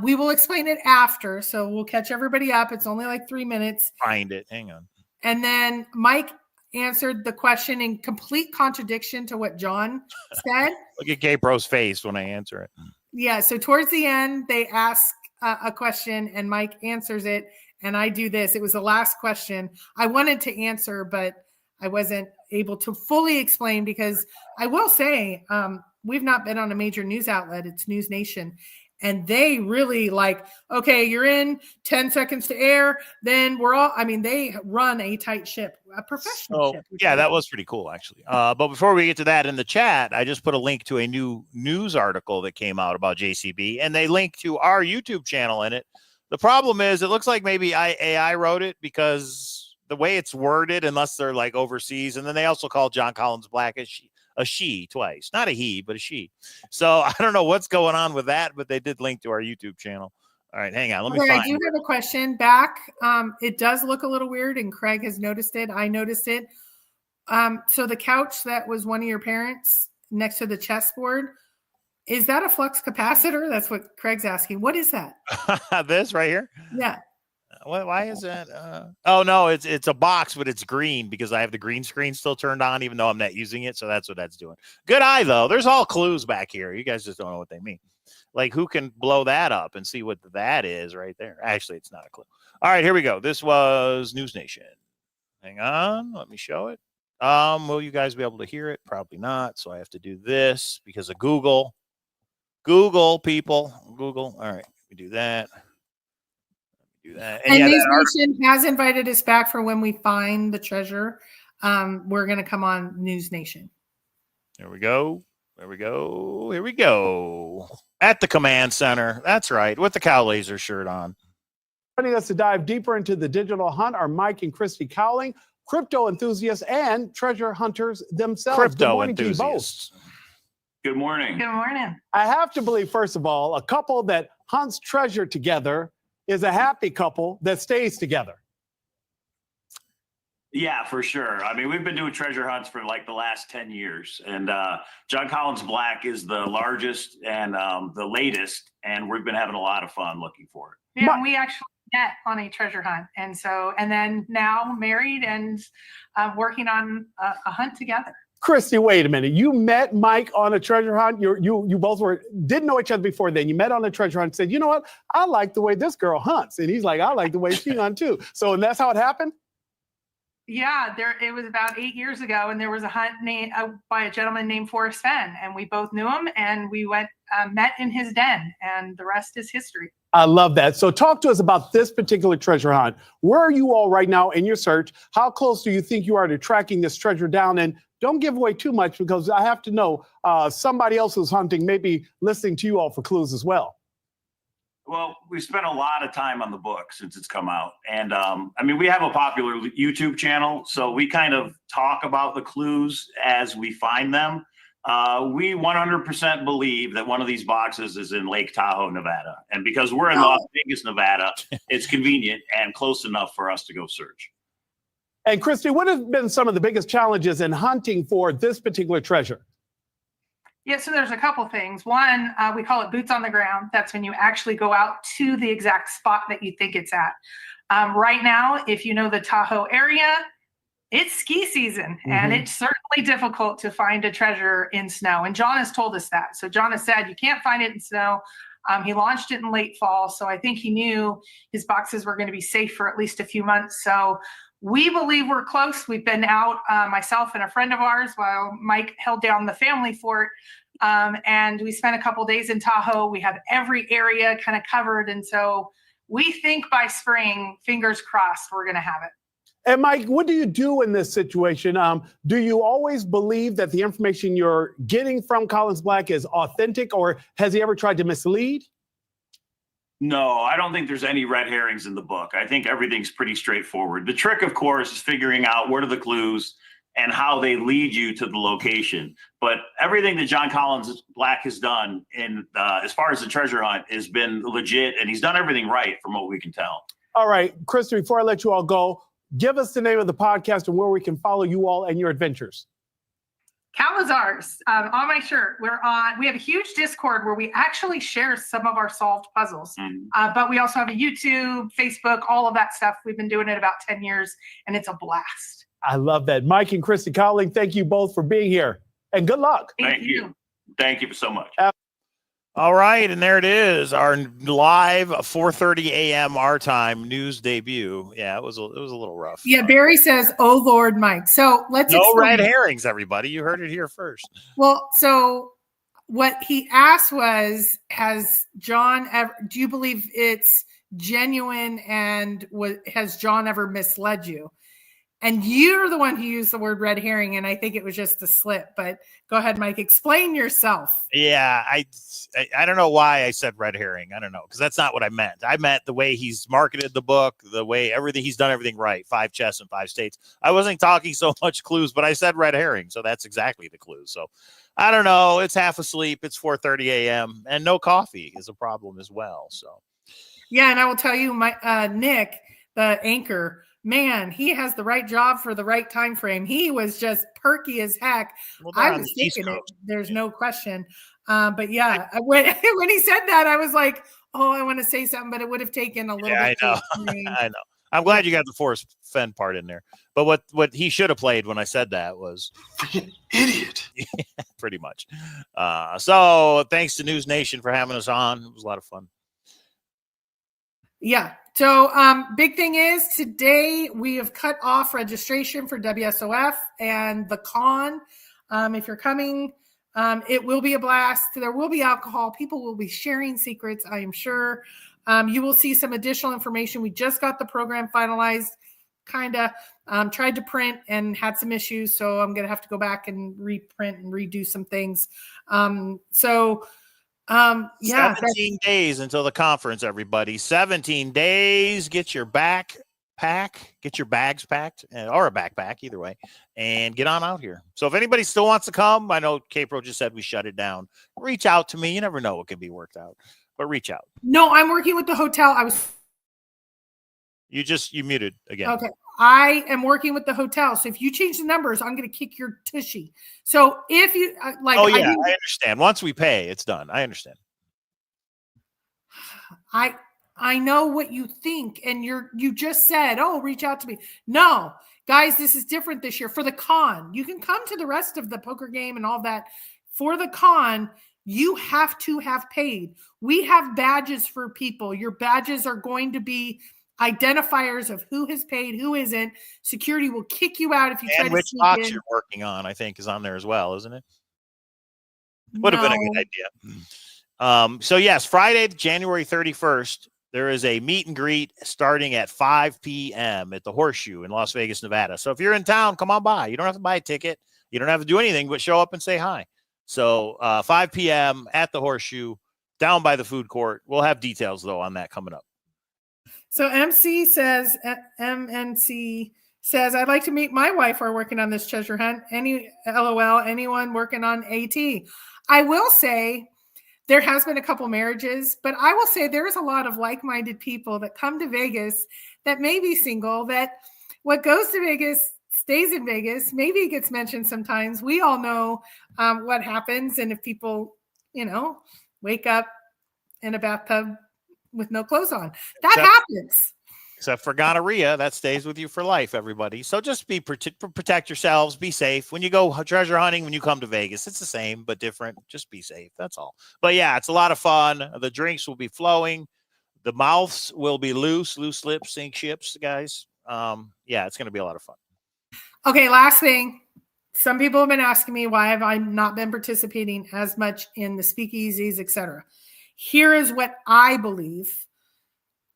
We will explain it after. So we'll catch everybody up. It's only like 3 minutes. Find it. Hang on. And then Mike answered the question in complete contradiction to what John said. Look at K-Pro's face when I answer it. Yeah. So towards the end, they ask a question and Mike answers it. And I do this. It was the last question I wanted to answer, but I wasn't able to fully explain, because I will say we've not been on a major news outlet. It's News Nation. And they really like, okay, you're in 10 seconds to air. Then they run a tight ship, a professional ship. Yeah, that was pretty cool, actually. But before we get to that, in the chat, I just put a link to a new news article that came out about JCB, and they link to our YouTube channel in it. The problem is it looks like maybe AI wrote it, because the way it's worded, unless they're like overseas, and then they also call Jon Collins-Black a she twice, not a he, but a she. So I don't know what's going on with that, but they did link to our YouTube channel. All right, hang on. Let me find. I do have a question back. It does look a little weird, and Craig has noticed it. I noticed it. So the couch that was one of your parents next to the chessboard, is that a flux capacitor? That's what Craig's asking. What is that? This right here? Yeah. Why is that? Oh no, it's a box, but it's green because I have the green screen still turned on, even though I'm not using it. So that's what that's doing. Good eye though. There's all clues back here. You guys just don't know what they mean. Like, who can blow that up and see what that is right there? Actually, it's not a clue. All right, here we go. This was News Nation. Hang on, let me show it. Will you guys be able to hear it? Probably not. So I have to do this because of Google. Google, people. Google. All right, we do that. Do that. And yeah, News Nation has invited us back for when we find the treasure. We're going to come on News Nation. There we go. There we go. Here we go. At the command center. That's right. With the Cowlazars shirt on. Joining us to dive deeper into the digital hunt are Mike and Christy Cowling, crypto enthusiasts and treasure hunters themselves. Crypto enthusiasts. Good morning. Good morning. I have to believe, first of all, a couple that hunts treasure together is a happy couple that stays together. Yeah, for sure. I mean, we've been doing treasure hunts for like the last 10 years. And Jon Collins-Black is the largest and the latest. And we've been having a lot of fun looking for it. Yeah, we actually met on a treasure hunt. And then now married and working on a hunt together. Christy, wait a minute. You met Mike on a treasure hunt. You both didn't know each other before then. You met on a treasure hunt and said, you know what? I like the way this girl hunts. And he's like, I like the way she hunts too. So, and that's how it happened? Yeah, it was about 8 years ago, and there was a hunt by a gentleman named Forrest Fenn, and we both knew him, and we met in his den, and the rest is history. I love that. So talk to us about this particular treasure hunt. Where are you all right now in your search? How close do you think you are to tracking this treasure down? And don't give away too much, because I have to know somebody else who's hunting may be listening to you all for clues as well. Well, we spent a lot of time on the book since it's come out. And I mean, we have a popular YouTube channel, so we kind of talk about the clues as we find them. We 100% believe that one of these boxes is in Lake Tahoe, Nevada. And because we're in Las Vegas, Nevada, it's convenient and close enough for us to go search. And Christy, what have been some of the biggest challenges in hunting for this particular treasure? Yeah, so there's a couple things. One, we call it boots on the ground. That's when you actually go out to the exact spot that you think it's at. Right now, if you know the Tahoe area, it's ski season, and it's certainly difficult to find a treasure in snow. And Jon has told us that. So Jon has said you can't find it in snow. He launched it in late fall, so I think he knew his boxes were going to be safe for at least a few months. So we believe we're close. We've been out, myself and a friend of ours, while Mike held down the family fort. And we spent a couple days in Tahoe. We have every area kind of covered. And so we think by spring, fingers crossed, we're going to have it. And Mike, what do you do in this situation? Do you always believe that the information you're getting from Collins-Black is authentic, or has he ever tried to mislead? No, I don't think there's any red herrings in the book. I think everything's pretty straightforward. The trick, of course, is figuring out what are the clues and how they lead you to the location. But everything that Jon Collins-Black has done in as far as the treasure hunt has been legit, and he's done everything right from what we can tell. All right, Christy, before I let you all go, give us the name of the podcast and where we can follow you all and your adventures. Cowlazars, on my shirt. We have a huge Discord where we actually share some of our solved puzzles. But we also have a YouTube, Facebook, all of that stuff. We've been doing it about 10 years, and it's a blast. I love that. Mike and Christy Cowling, thank you both for being here, and good luck. Thank you. Thank you so much. All right, and there it is, our live 4:30 a.m. our time news debut. Yeah, it was a little rough. Yeah, Barry says, "Oh Lord, Mike." So let's No explain. red herrings, everybody. You heard it here first. Well, so what he asked was, has John ever, do you believe it's genuine, and has John ever misled you? And you're the one who used the word red herring, and I think it was just a slip. But go ahead, Mike. Explain yourself. Yeah, I don't know why I said red herring. I don't know, because that's not what I meant. I meant the way he's marketed the book, the way he's done everything right. 5 chests in 5 states. I wasn't talking so much clues, but I said red herring, so that's exactly the clue. So I don't know. It's half asleep. It's 4:30 a.m. and no coffee is a problem as well. So yeah, and I will tell you, my Nick, the anchor. Man, he has the right job for the right time frame. He was just perky as heck. Well, I was thinking it. There's no question. But yeah, when he said that, I was like, oh, I want to say something, but it would have taken a little bit. I know. I know. I'm glad you got the Forrest Fenn part in there. But what he should have played when I said that was freaking idiot. Pretty much. So thanks to News Nation for having us on. It was a lot of fun. Yeah. So big thing is today we have cut off registration for WSOF and the con. If you're coming, it will be a blast. There will be alcohol. People will be sharing secrets, I am sure. You will see some additional information. We just got the program finalized, kind of tried to print and had some issues. So I'm going to have to go back and reprint and redo some things. Yeah, 17 days until the conference, everybody. 17 days. Get your bags packed, or a backpack, either way, and get on out here. So if anybody still wants to come, I know K-Pro just said we shut it down. Reach out to me. You never know what can be worked out, but reach out. No, I'm working with the hotel. You muted again. Okay. I am working with the hotel. So if you change the numbers, I'm going to kick your tushy. So if you like, oh yeah, I understand. Once we pay, it's done. I understand. I know what you think, and you just said, oh, reach out to me. No, guys, this is different this year for the con. You can come to the rest of the poker game and all that. For the con, you have to have paid. We have badges for people. Your badges are going to be identifiers of who has paid, who isn't. Security will kick you out if you try to which sneak box in. you're working on, I think, is on there as well, isn't it? Would have been a good idea. So yes, Friday, January 31st, there is a meet and greet starting at 5 p.m. at the Horseshoe in Las Vegas, Nevada. So if you're in town, come on by. You don't have to buy a ticket. You don't have to do anything but show up and say hi. So 5 p.m. at the Horseshoe, down by the food court. We'll have details, though, on that coming up. So MNC says, I'd like to meet my wife while working on this treasure hunt. Anyone working on AT? I will say there has been a couple marriages, but I will say there's a lot of like-minded people that come to Vegas that may be single, that what goes to Vegas stays in Vegas. Maybe it gets mentioned sometimes. We all know what happens. And if people, wake up in a bathtub with no clothes on, that happens. Except for gonorrhea, that stays with you for life, everybody. So just protect yourselves, be safe. When you go treasure hunting, when you come to Vegas, it's the same but different. Just be safe. That's all. But yeah, it's a lot of fun. The drinks will be flowing. The mouths will be loose lips, sink ships, guys. Yeah, it's going to be a lot of fun. Okay, last thing. Some people have been asking me why have I not been participating as much in the speakeasies, etc. Here is what I believe.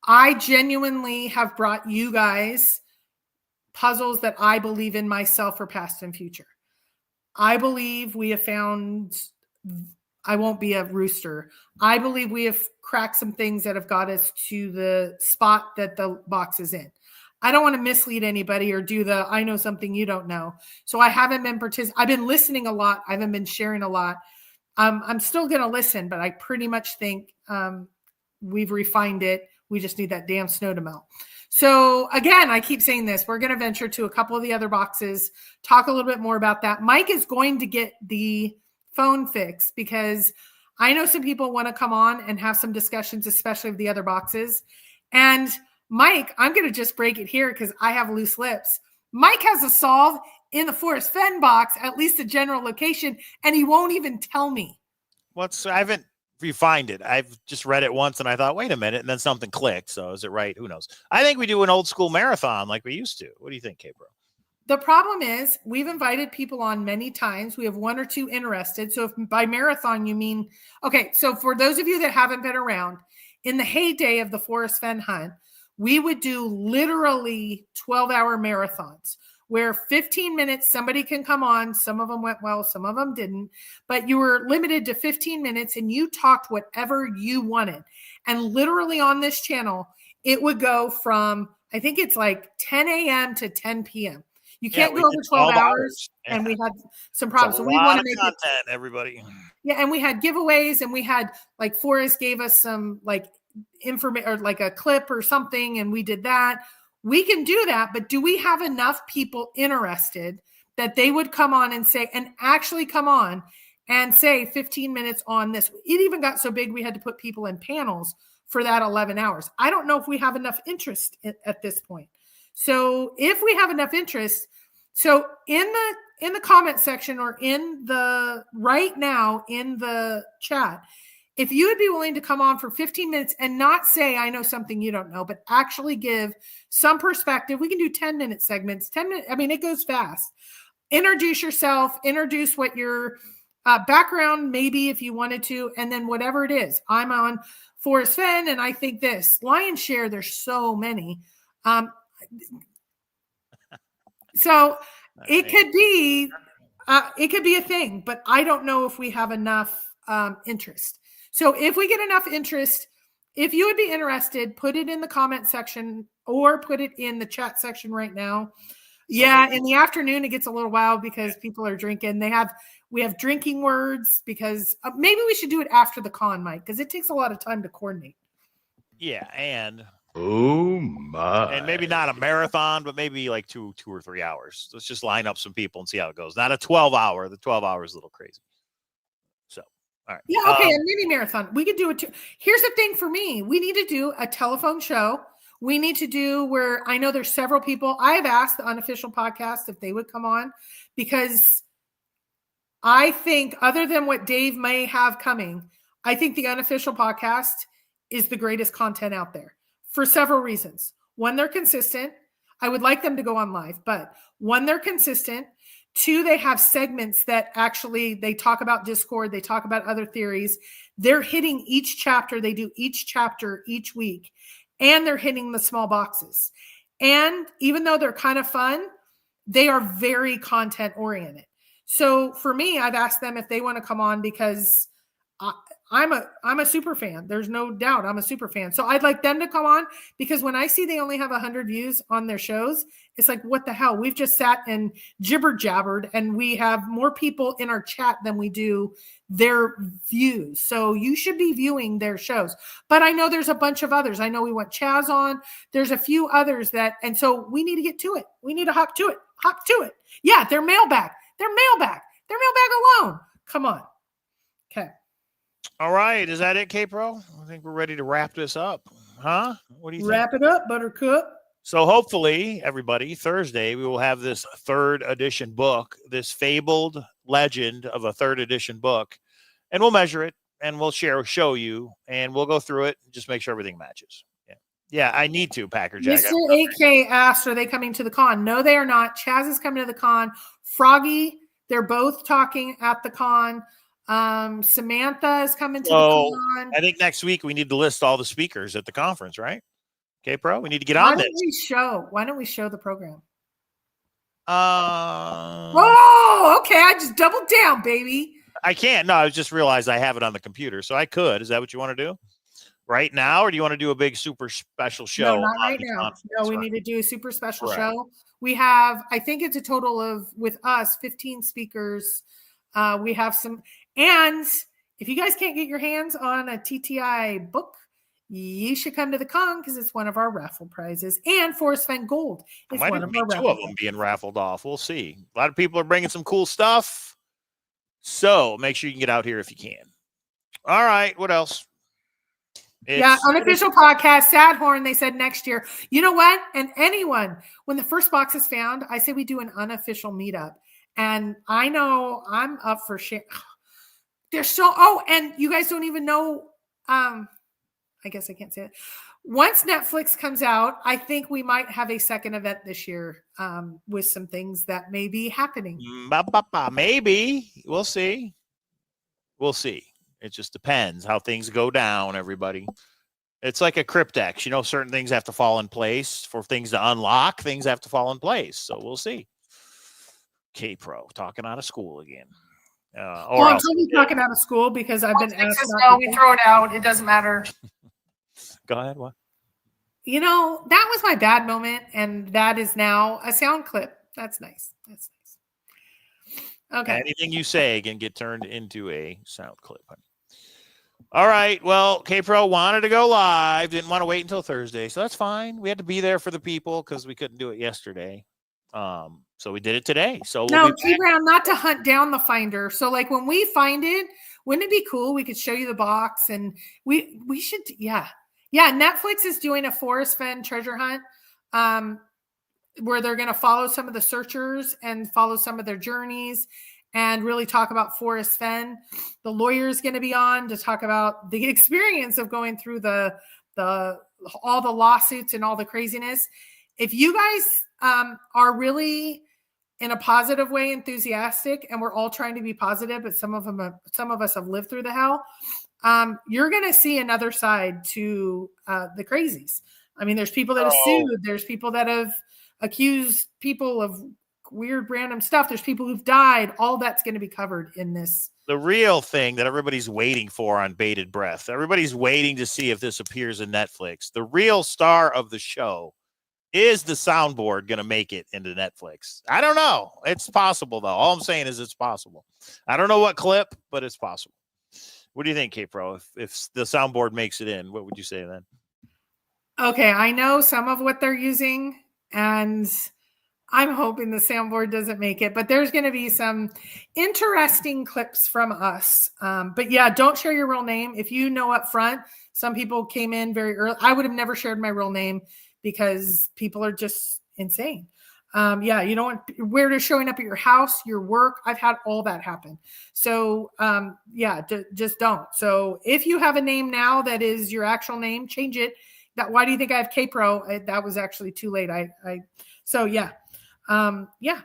I genuinely have brought you guys puzzles that I believe in myself for past and future. I believe we have found, I won't be a rooster. I believe we have cracked some things that have got us to the spot that the box is in. I don't want to mislead anybody or do I know something you don't know. So I haven't been I've been listening a lot. I haven't been sharing a lot. I'm still going to listen, but I pretty much think we've refined it. We just need that damn snow to melt. So again, I keep saying this. We're going to venture to a couple of the other boxes, talk a little bit more about that. Mike is going to get the phone fixed because I know some people want to come on and have some discussions, especially with the other boxes. And Mike, I'm going to just break it here because I have loose lips. Mike has a solve in the Forrest Fenn box, at least a general location, and he won't even tell me. I haven't If you find it, I've just read it once and I thought, wait a minute, and then something clicked. So is it right? Who knows? I think we do an old school marathon like we used to. What do you think, K-Bro? The problem is we've invited people on many times. We have one or two interested. So if by marathon you mean, okay, so for those of you that haven't been around, in the heyday of the Forrest Fenn hunt, we would do literally 12-hour marathons where 15 minutes, somebody can come on. Some of them went well, some of them didn't, but you were limited to 15 minutes and you talked whatever you wanted. And literally on this channel, it would go from, I think it's like 10 a.m. to 10 p.m. You can't go over 12 hours. Yeah. And we had some problems. So we want to make content, everybody. Yeah, and we had giveaways, and we had like Forrest gave us some like information or like a clip or something, and we did that. We can do that, but do we have enough people interested that they would come on and say, and actually come on and say 15 minutes on this? It even got so big we had to put people in panels for that 11 hours. I don't know if we have enough interest at this point. So if we have enough interest, so in the comment section or in the right now in the chat, if you would be willing to come on for 15 minutes and not say, I know something you don't know, but actually give some perspective. We can do 10-minute segments, 10 minutes. I mean, it goes fast. Introduce yourself, introduce what your background, maybe if you wanted to, and then whatever it is. I'm on Forrest Fenn, and I think this. Lion's share, there's so many. So it could be a thing, but I don't know if we have enough interest. So if we get enough interest, if you would be interested, put it in the comment section or put it in the chat section right now. Yeah, in the afternoon it gets a little wild because people are drinking. We have drinking words because maybe we should do it after the con, Mike, because it takes a lot of time to coordinate. Yeah, and Oh my. and maybe not a marathon, but maybe like two or 3 hours. Let's just line up some people and see how it goes. Not a 12-hour. The 12 hours is a little crazy. So, all right. Yeah, okay, and maybe marathon. We could do it too. Here's the thing for me. We need to do a telephone show. We need to do where I know there's several people. I have asked the Unofficial Podcast if they would come on because I think other than what Dave may have coming, I think the Unofficial Podcast is the greatest content out there for several reasons. One, they're consistent. I would like them to go on live, but one, they're consistent. Two, they have segments that actually they talk about Discord. They talk about other theories. They're hitting each chapter. They do each chapter each week, and they're hitting the small boxes. And even though they're kind of fun, they are very content oriented. So for me, I've asked them if they want to come on because I'm a super fan. There's no doubt I'm a super fan. So I'd like them to come on because when I see they only have 100 views on their shows, it's like, what the hell? We've just sat and jibber jabbered and we have more people in our chat than we do their views. So you should be viewing their shows. But I know there's a bunch of others. I know we want Chaz on. There's a few others and so we need to get to it. We need to hop to it. Yeah, they're mailbag. They're mailbag alone. Come on. Okay. All right. Is that it, K-Pro? I think we're ready to wrap this up. Huh? What do you think? Wrap it up, Buttercup. So hopefully, everybody, Thursday, we will have this 3rd edition book, this fabled legend of a 3rd edition book, and we'll measure it, and we'll show you, and we'll go through it and just make sure everything matches. Yeah, I need to, Packer Jack. Mr. AK asked, are they coming to the con? No, they are not. Chaz is coming to the con. Froggy, they're both talking at the con. Samantha is coming to the con. I think next week we need to list all the speakers at the conference, right? Okay, Pro, we need to get on this. Why don't we show the program? Okay. I just doubled down, baby. I can't. No, I just realized I have it on the computer, so I could. Is that what you want to do? Right now, or do you want to do a big super special show? No, not right now. No, we need to do a super special show. We have, I think it's a total of, with us, 15 speakers. We have some, and if you guys can't get your hands on a TTI book, you should come to the con because it's one of our raffle prizes. And Forrest Fenn Gold is one of our raffle. 2 of them being raffled off. We'll see. A lot of people are bringing some cool stuff. So make sure you can get out here if you can. All right. What else? Unofficial podcast, Sadhorn, they said next year. You know what? And anyone, when the first box is found, I say we do an unofficial meetup. And I know I'm up for share. They're so, oh, and you guys don't even know, I guess I can't say it. Once Netflix comes out, I think we might have a second event this year with some things that may be happening. Maybe. We'll see. We'll see. It just depends how things go down, everybody. It's like a cryptex. You know, certain things have to fall in place. For things to unlock, things have to fall in place. So we'll see. K-Pro talking out of school again. Well, I'm totally talking out of school because I've been asked. No, we throw it out. It doesn't matter. Go ahead. What? You know, that was my bad moment, and that is now a sound clip. That's nice. That's nice. Okay. Anything you say can get turned into a sound clip. All right. Well, K-Pro wanted to go live, didn't want to wait until Thursday, so that's fine. We had to be there for the people because we couldn't do it yesterday. So we did it today. So no, T-Brown, not to hunt down the finder. So like when we find it, wouldn't it be cool? We could show you the box, and we should, yeah. Netflix is doing a Forrest Fenn treasure hunt, where they're going to follow some of the searchers and follow some of their journeys and really talk about Forrest Fenn. The lawyer is going to be on to talk about the experience of going through all the lawsuits and all the craziness. If you guys are really in a positive way enthusiastic, and we're all trying to be positive, but some of us have lived through the hell, you're going to see another side to the crazies. I mean, there's people that have sued. There's people that have accused people of weird random stuff. There's people who've died. All that's going to be covered in this. The real thing that everybody's waiting for on bated breath. Everybody's waiting to see if this appears in Netflix. The real star of the show is the soundboard going to make it into Netflix. I don't know. It's possible, though. All I'm saying is it's possible. I don't know what clip, but it's possible. What do you think, K-Pro? If the soundboard makes it in, what would you say then? Okay, I know some of what they're using, and I'm hoping the soundboard doesn't make it, but there's going to be some interesting clips from us. But yeah, don't share your real name. If you know up front, some people came in very early. I would have never shared my real name because people are just insane. Yeah, you don't want where they're showing up at your house, your work. I've had all that happen. So yeah, just don't. So if you have a name now that is your actual name, change it. Why do you think I have K-Pro? That was actually too late. So yeah. Yeah.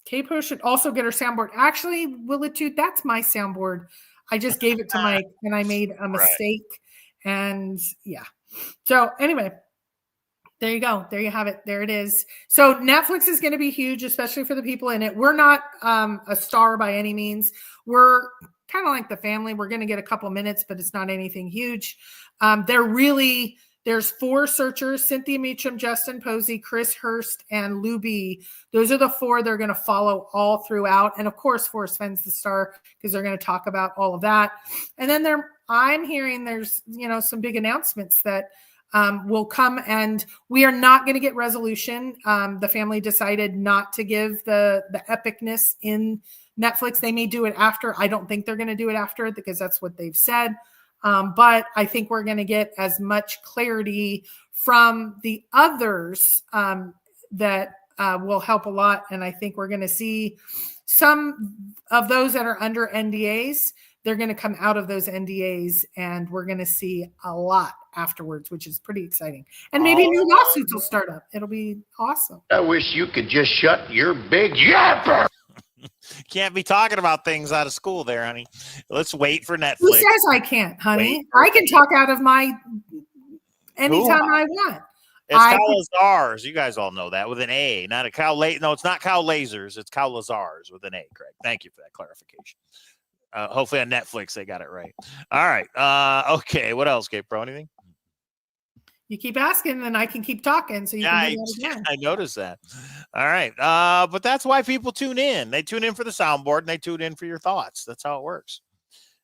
K-Pro should also get her soundboard. Actually, Willitude, that's my soundboard. I just gave it to Mike and I made a mistake. Right. And yeah. So anyway, there you go. There you have it. There it is. So Netflix is going to be huge, especially for the people in it. We're not a star by any means. We're kind of like the family. We're going to get a couple minutes, but it's not anything huge. There's 4 searchers: Cynthia Meacham, Justin Posey, Chris Hurst, and Lou B. Those are the 4 they're going to follow all throughout. And of course, Forrest Fenn's the star because they're going to talk about all of that. And then I'm hearing there's, some big announcements that will come, and we are not going to get resolution. The family decided not to give the epicness in Netflix. They may do it after. I don't think they're going to do it after because that's what they've said. But I think we're going to get as much clarity from the others that will help a lot. And I think we're going to see some of those that are under NDAs. They're going to come out of those NDAs, and we're going to see a lot afterwards, which is pretty exciting. And maybe new lawsuits will start up. It'll be awesome. I wish you could just shut your big yapper. Can't be talking about things out of school there, honey. Let's wait for Netflix. Who says I can't, honey? I can talk out of my anytime I want. It's Cowlazars. You guys all know that with an A, not a No, it's not Cowlazars. It's Cowlazars with an A, Craig. Thank you for that clarification. Hopefully on Netflix they got it right. All right. Okay. What else, K-Pro? Anything? You keep asking, and I can keep talking. So you can do that again. I noticed that. All right. But that's why people tune in. They tune in for the soundboard, and they tune in for your thoughts. That's how it works.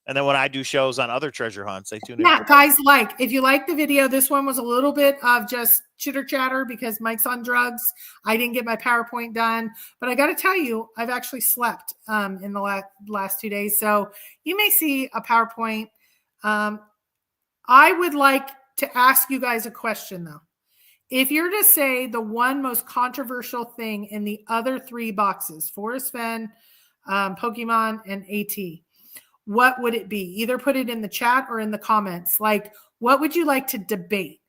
And then when I do shows on other treasure hunts, they tune in. Yeah, guys, if you like the video, this one was a little bit of just chitter chatter because Mike's on drugs. I didn't get my PowerPoint done, but I got to tell you, I've actually slept in the last 2 days. So you may see a PowerPoint. I would like to ask you guys a question though. If you're to say the one most controversial thing in the other 3 boxes, Forrest Fenn, Pokemon, and AT, what would it be? Either put it in the chat or in the comments. Like, what would you like to debate?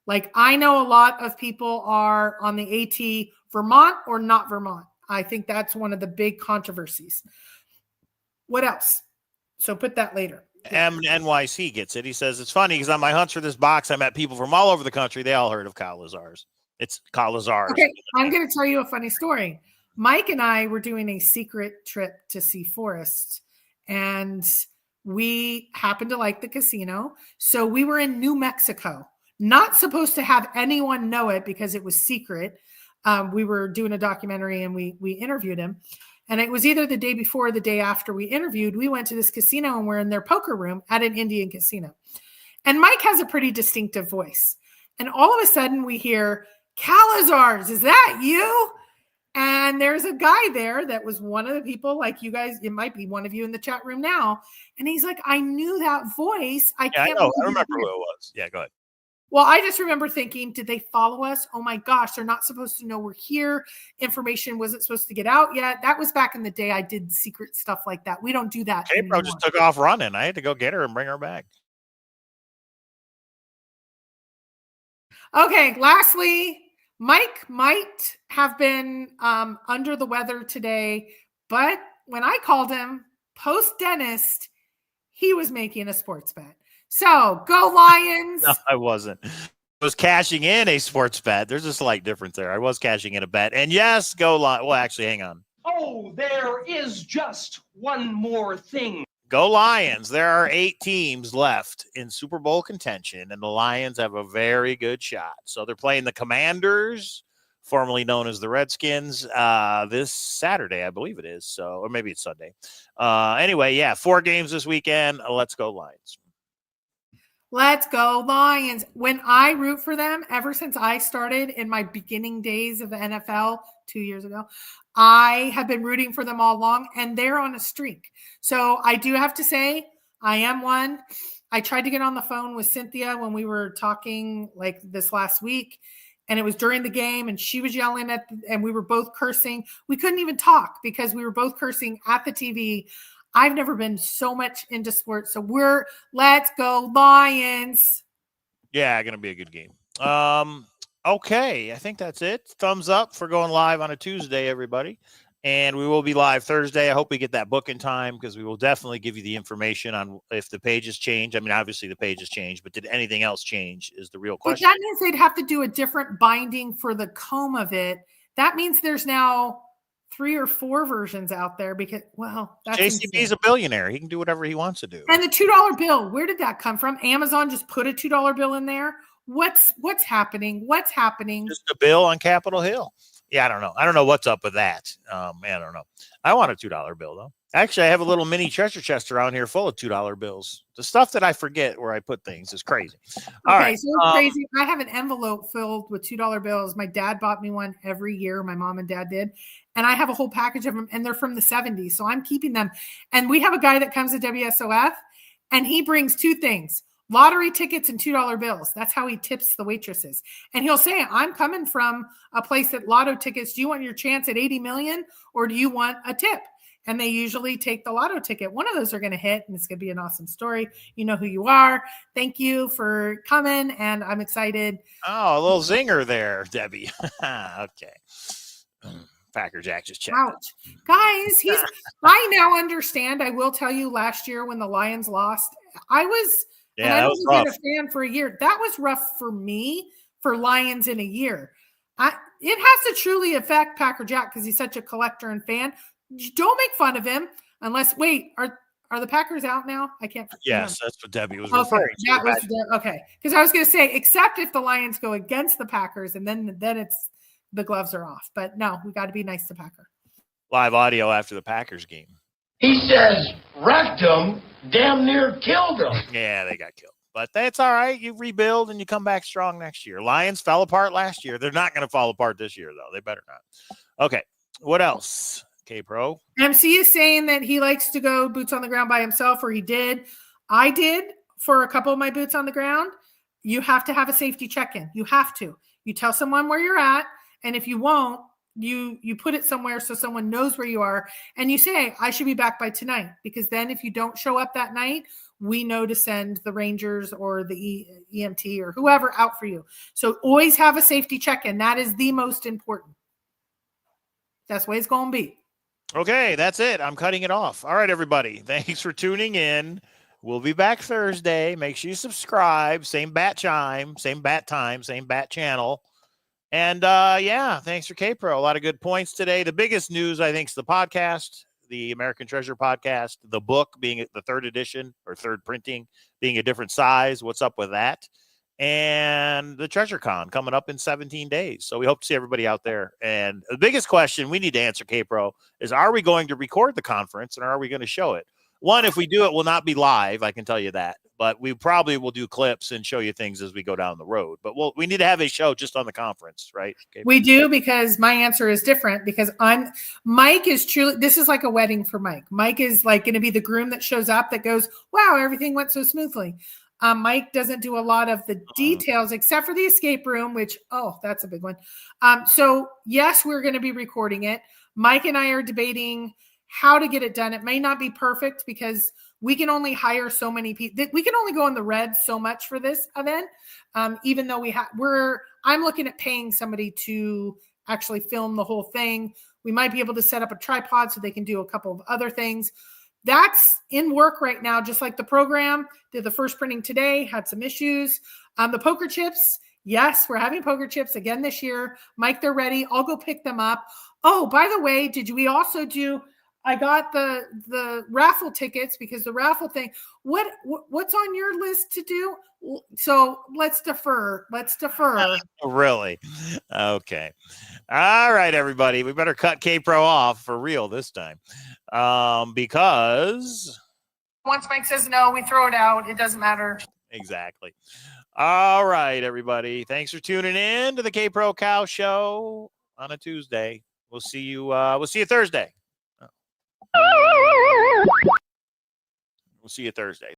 Like, I know a lot of people are on the AT Vermont or not Vermont. I think that's one of the big controversies. What else? So put that later. NYC gets it. He says, it's funny because on my hunts for this box, I met people from all over the country. They all heard of Cowlazars. It's Cowlazars. Okay, I'm going to tell you a funny story. Mike and I were doing a secret trip to see Forrest, and we happened to like the casino. So we were in New Mexico, not supposed to have anyone know it because it was secret. We were doing a documentary and we interviewed him. And it was either the day before or the day after we interviewed. We went to this casino and we're in their poker room at an Indian casino. And Mike has a pretty distinctive voice. And all of a sudden we hear, Cowlazars, is that you? And there's a guy there that was one of the people, like you guys, it might be one of you in the chat room now. And he's like, I knew that voice. I know. I remember who it was. Yeah, go ahead. Well, I just remember thinking, did they follow us? Oh my gosh, they're not supposed to know we're here. Information wasn't supposed to get out yet. That was back in the day I did secret stuff like that. We don't do that K-Pro just took off running. I had to go get her and bring her back. Okay, lastly, Mike might have been under the weather today, but when I called him post-dentist, he was making a sports bet. So go Lions. No, I wasn't. I was cashing in a sports bet. There's a slight difference there. I was cashing in a bet. And yes, go Lions. Well, actually, hang on. Oh, there is just one more thing. Go Lions. There are 8 teams left in Super Bowl contention, and the Lions have a very good shot. So they're playing the Commanders, formerly known as the Redskins, this Saturday, I believe it is. So, or maybe it's Sunday. Anyway, yeah, 4 games this weekend. Let's go Lions. Let's go Lions. When I root for them, ever since I started in my beginning days of the NFL 2 years ago, I have been rooting for them all along, and they're on a streak. So I do have to say, I am one. I tried to get on the phone with Cynthia when we were talking like this last week, and it was during the game, and she was yelling and we were both cursing. We couldn't even talk because we were both cursing at the TV. I've never been so much into sports. So let's go Lions. Yeah, going to be a good game. Okay, I think that's it. Thumbs up for going live on a Tuesday, everybody. And we will be live Thursday. I hope we get that book in time because we will definitely give you the information on if the pages change. I mean, obviously the pages change, but did anything else change is the real question. But that means they'd have to do a different binding for the comb of it. That means there's now 3 or 4 versions out there because, well, that's JCB is a billionaire. He can do whatever he wants to do. And the $2 bill, where did that come from? Amazon just put a $2 bill in there. What's happening? What's happening? Just a bill on Capitol Hill. Yeah, I don't know. I don't know what's up with that. I don't know. I want a $2 bill though. Actually, I have a little mini treasure chest around here full of $2 bills. The stuff that I forget where I put things is crazy. All right. So crazy. I have an envelope filled with $2 bills. My dad bought me one every year. My mom and dad did. And I have a whole package of them, and they're from the 70s. So I'm keeping them. And we have a guy that comes to WSOF, and he brings 2 things: lottery tickets and $2 bills. That's how he tips the waitresses. And he'll say, I'm coming from a place that lotto tickets. Do you want your chance at 80 million or do you want a tip? And they usually take the lotto ticket. One of those are going to hit, and it's going to be an awesome story. You know who you are. Thank you for coming, and I'm excited. Oh, a little zinger there, Debbie. Okay. Packer Jack just checked. Ouch. Guys, I now understand. I will tell you, last year when the Lions lost, I was – yeah, that was rough. A fan for a year. That was rough for me, for Lions in a year. It has to truly affect Packer Jack because he's such a collector and fan. Don't make fun of him unless – wait, are the Packers out now? I can't – yes, that's what Debbie was referring to. Okay, because I was going to say, except if the Lions go against the Packers, and then it's the gloves are off. But no, we got to be nice to Packer. Live audio after the Packers game. He says wrecked them, damn near killed them. Yeah, they got killed. But that's all right. You rebuild and you come back strong next year. Lions fell apart last year. They're not going to fall apart this year, though. They better not. Okay, what else? K-Pro. MC is saying that he likes to go boots on the ground by himself, or he did. I did for a couple of my boots on the ground. You have to have a safety check-in. You have to. You tell someone where you're at, and if you won't, you put it somewhere so someone knows where you are, and you say, I should be back by tonight, because then if you don't show up that night, we know to send the Rangers or the EMT or whoever out for you. So always have a safety check-in. That is the most important. That's the way it's going to be. Okay, that's it. I'm cutting it off. All right, everybody. Thanks for tuning in. We'll be back Thursday. Make sure you subscribe. Same bat chime, same bat time, same bat channel. And yeah, thanks for K-Pro. A lot of good points today. The biggest news, I think, is the podcast, the American Treasure podcast, the book being the third edition or third printing, being a different size. What's up with that? And the Treasure Con coming up in 17 days. So we hope to see everybody out there. And the biggest question we need to answer, K-Pro, is are we going to record the conference and are we going to show it? One, if we do it, will not be live. I can tell you that. But we probably will do clips and show you things as we go down the road. But we need to have a show just on the conference, right? Okay. We do, because my answer is different, because Mike is truly, this is like a wedding for Mike. Mike is like going to be the groom that shows up that goes, wow, everything went so smoothly. Mike doesn't do a lot of the details except for the escape room, which, oh, that's a big one. So yes, we're going to be recording it. Mike and I are debating how to get it done. It may not be perfect because we can only hire so many people. We can only go in the red so much for this event. Even though I'm looking at paying somebody to actually film the whole thing. We might be able to set up a tripod so they can do a couple of other things. That's in work right now, just like the program. Did the first printing today, had some issues. The poker chips, yes, we're having poker chips again this year. Mike, they're ready. I'll go pick them up. Oh, by the way, we also do, I got the raffle tickets, because the raffle thing, what's on your list to do? So let's defer. Really? Okay. All right, everybody. We better cut K-Pro off for real this time. Because once Mike says no, we throw it out. It doesn't matter. Exactly. All right, everybody. Thanks for tuning in to the K-Pro Cow Show on a Tuesday. We'll see you Thursday. We'll see you Thursday.